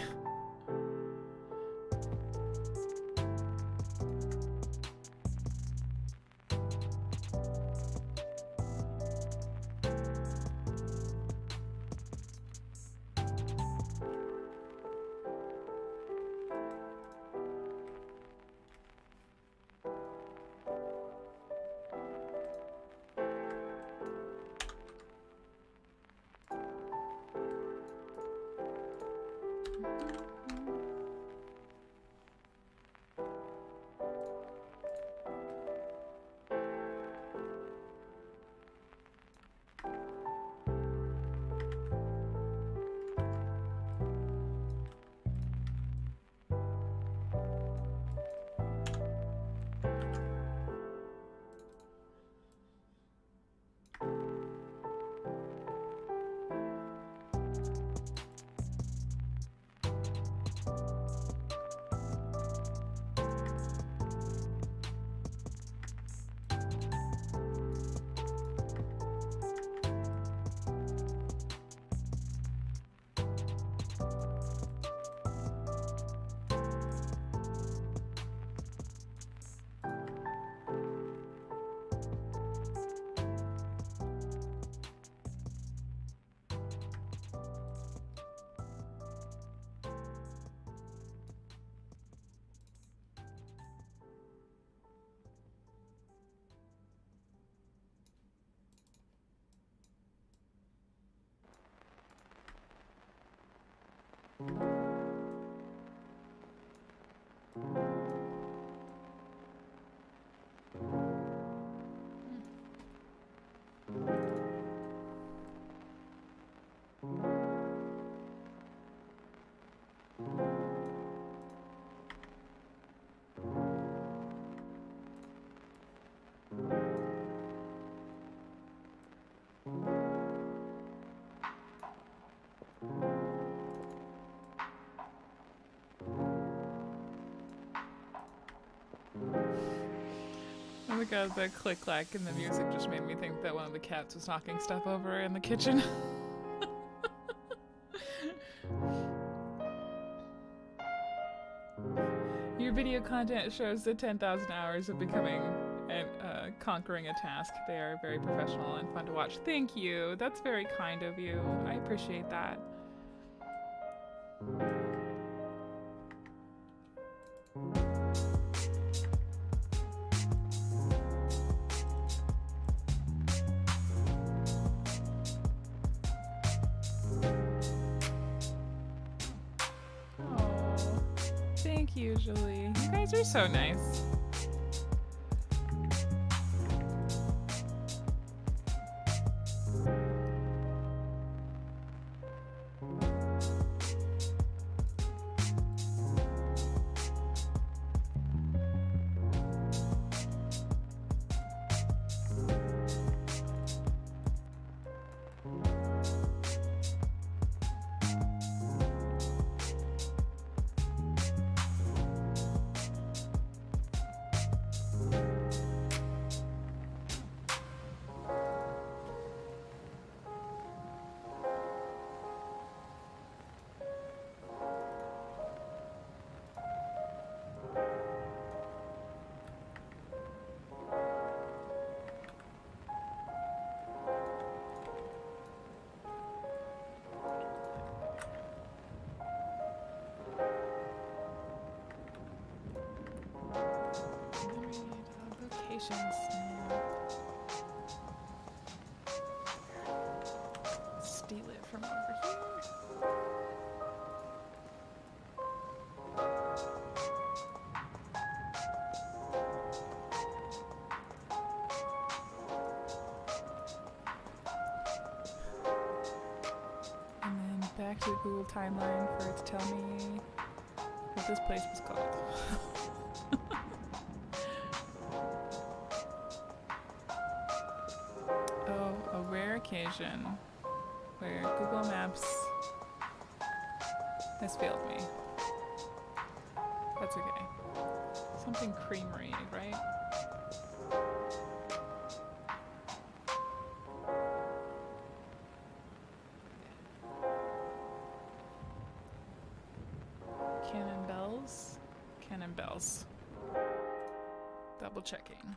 Oh my god, the click-clack in the music just made me think that one of the cats was knocking stuff over in the kitchen. Your video content shows the 10,000 hours of becoming and conquering a task. They are very professional and fun to watch. Thank you. That's very kind of you. I appreciate that. Usually. You guys are so nice. Patience, man. Steal it from over here. And then back to the Google timeline for it to tell me what this place was called. Oh, a rare occasion where Google Maps has failed me. That's okay. Something creamery, right? Cannon bells? Cannon bells. Double checking.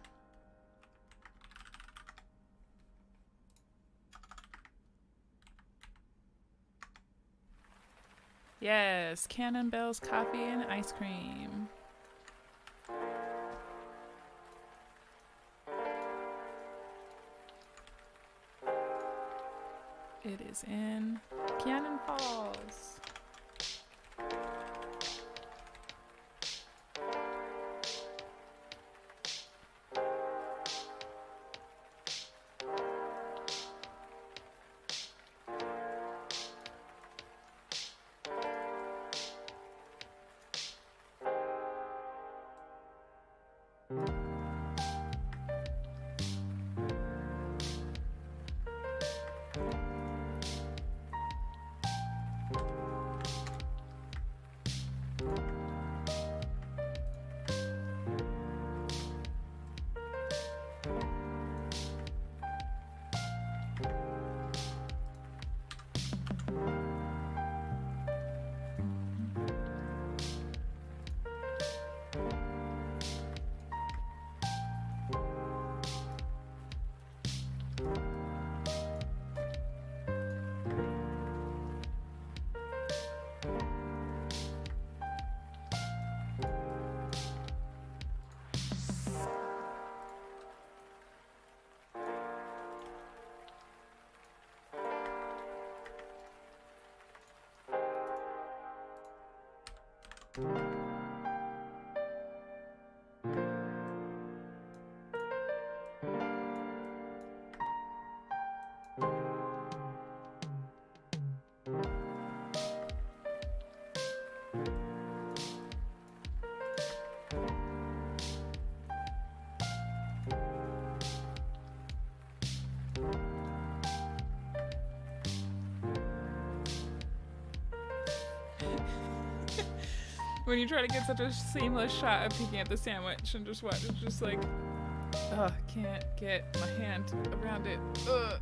Yes, Cannon Bells coffee and ice cream. It is in Cannon Falls. When you try to get such a seamless shot of peeking at the sandwich and just watch, it's just like, ugh, can't get my hand around it. Ugh.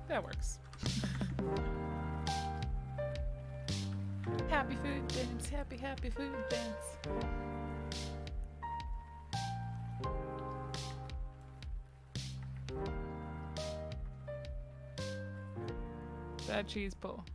That works. Happy food dance, happy food dance. That cheese pull.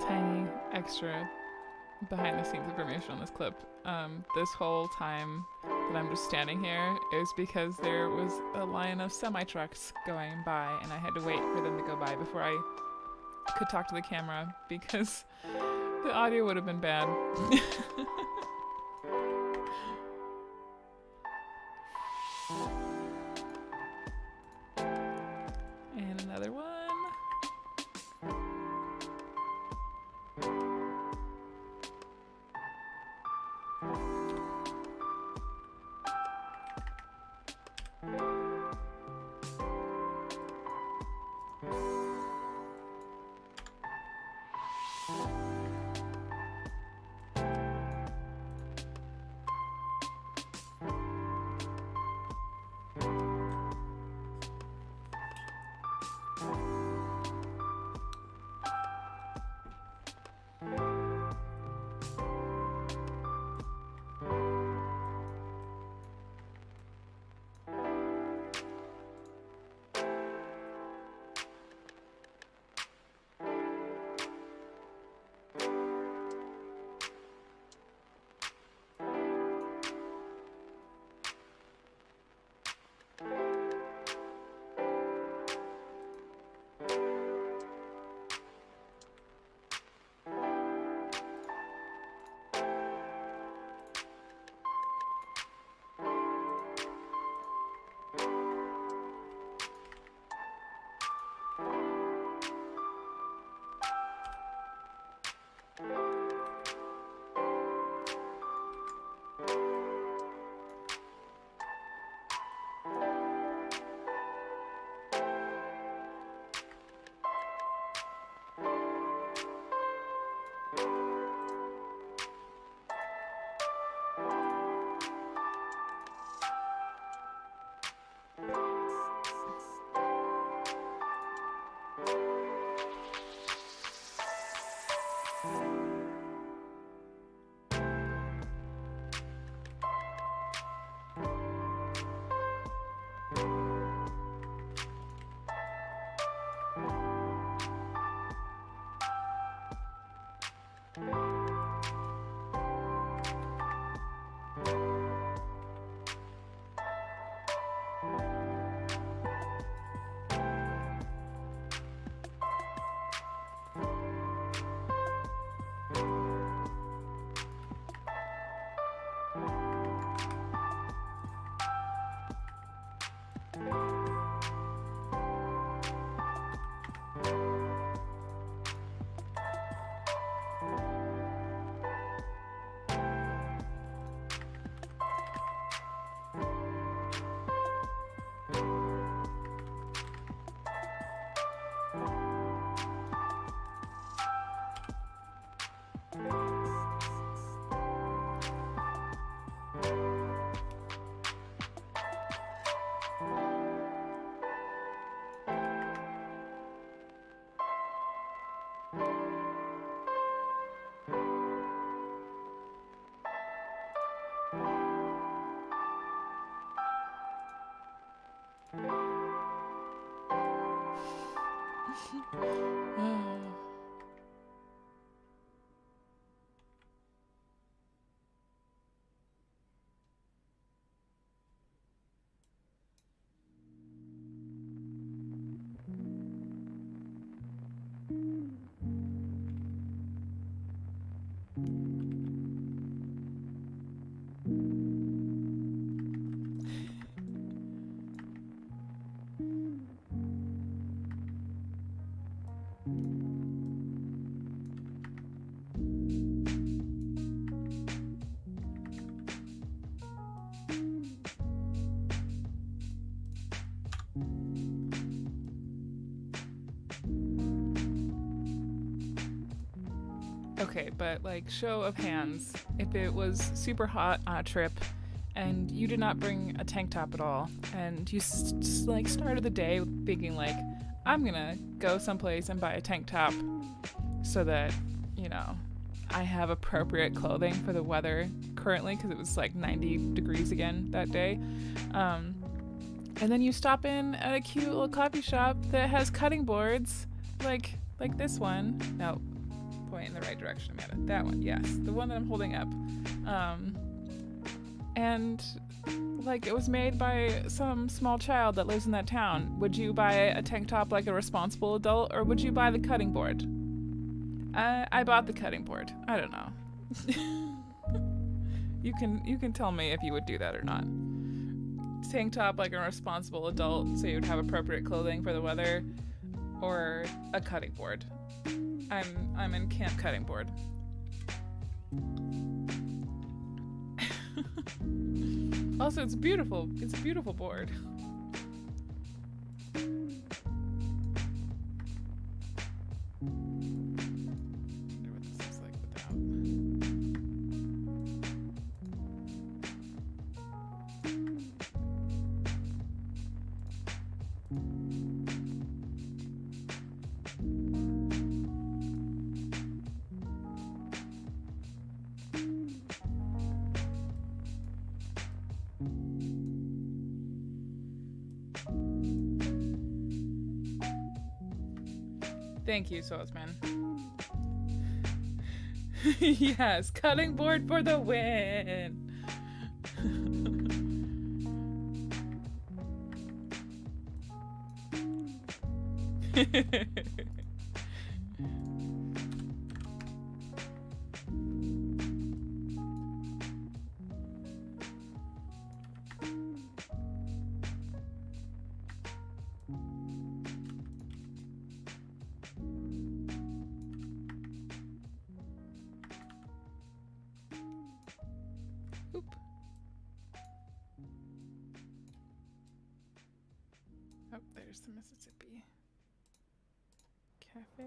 Tiny extra behind the scenes information on this clip. This whole time that I'm just standing here is because there was a line of semi-trucks going by and I had to wait for them to go by before I could talk to the camera because the audio would have been bad. And another one. Okay, but like, show of hands, if it was super hot on a trip and you did not bring a tank top at all and you like started the day thinking like, I'm gonna go someplace and buy a tank top so that, you know, I have appropriate clothing for the weather currently because it was like 90 degrees again that day. And then you stop in at a cute little coffee shop that has cutting boards like this one. No, Point in the right direction, Amanda. That one, yes. The one that I'm holding up. And like it was made by some small child that lives in that town. Would you buy a tank top like a responsible adult, or would you buy the cutting board? I bought the cutting board. I don't know. You can tell me if you would do that or not. Tank top like a responsible adult, so you'd have appropriate clothing for the weather, or a cutting board. I'm in camp cutting board. Also, it's beautiful. It's a beautiful board. Thank you, Sozman. Yes, cutting board for the win. Oop. Oh, there's the Mississippi Cafe.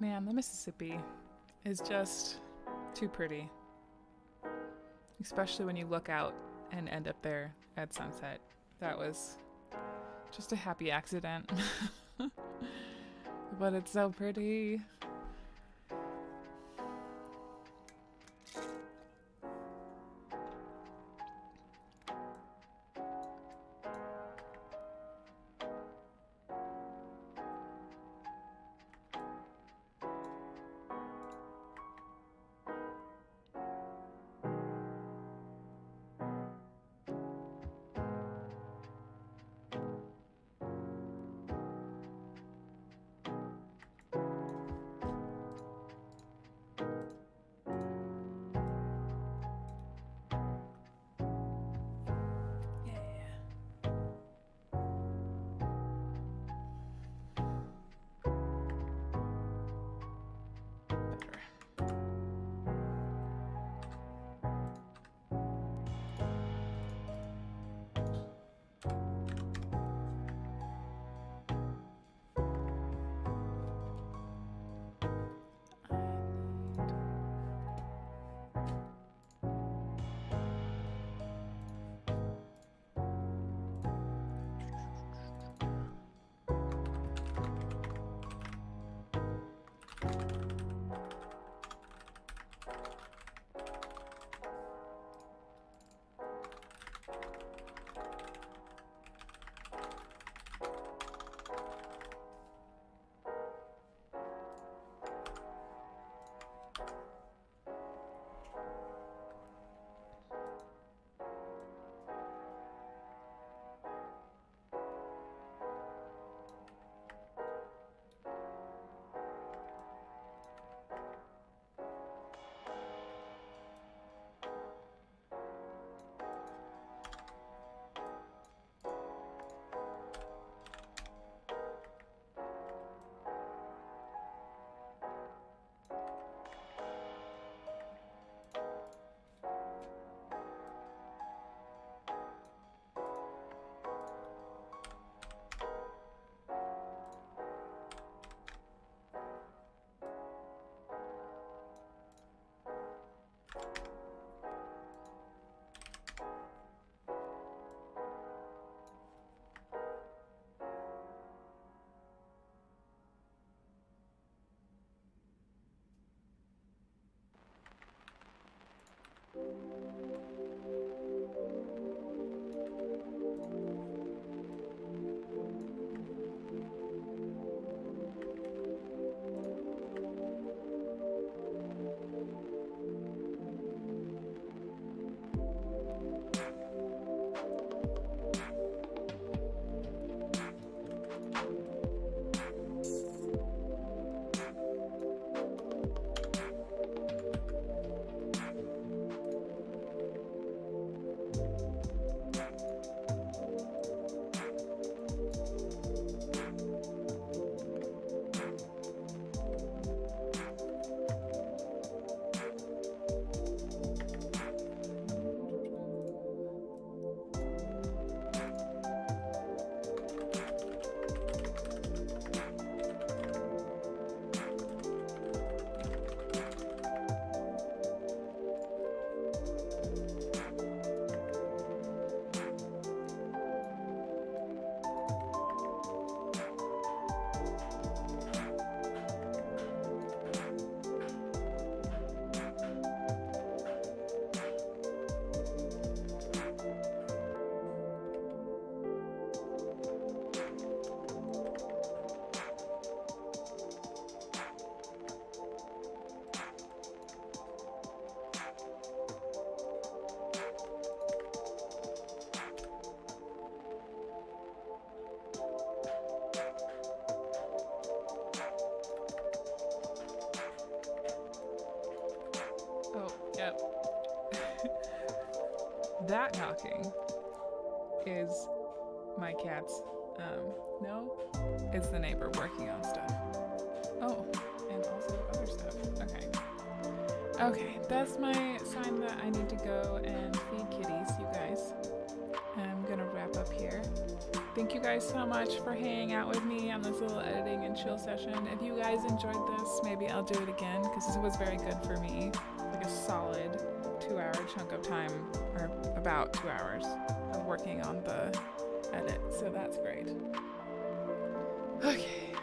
Man, the Mississippi is just too pretty. Especially when you look out and end up there at sunset. That was just a happy accident. But it's so pretty. that knocking is my cat's, no, it's the neighbor working on stuff. Oh, and also other stuff. Okay. Okay, that's my sign that I need to go and feed kitties, you guys. I'm gonna wrap up here. Thank you guys so much for hanging out with me on this little editing and chill session. If you guys enjoyed this, maybe I'll do it again because this was very good for me. Like a solid 2-hour chunk of time, or about 2 hours of working on the edit, so that's great. Okay,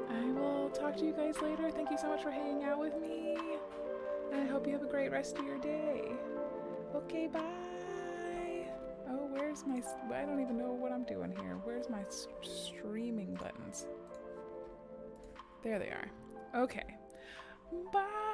I will talk to you guys later. Thank you so much for hanging out with me. I hope you have a great rest of your day. Okay, bye. Oh, where's my... I don't even know what I'm doing here. Where's my streaming buttons? There they are. Okay. Bye.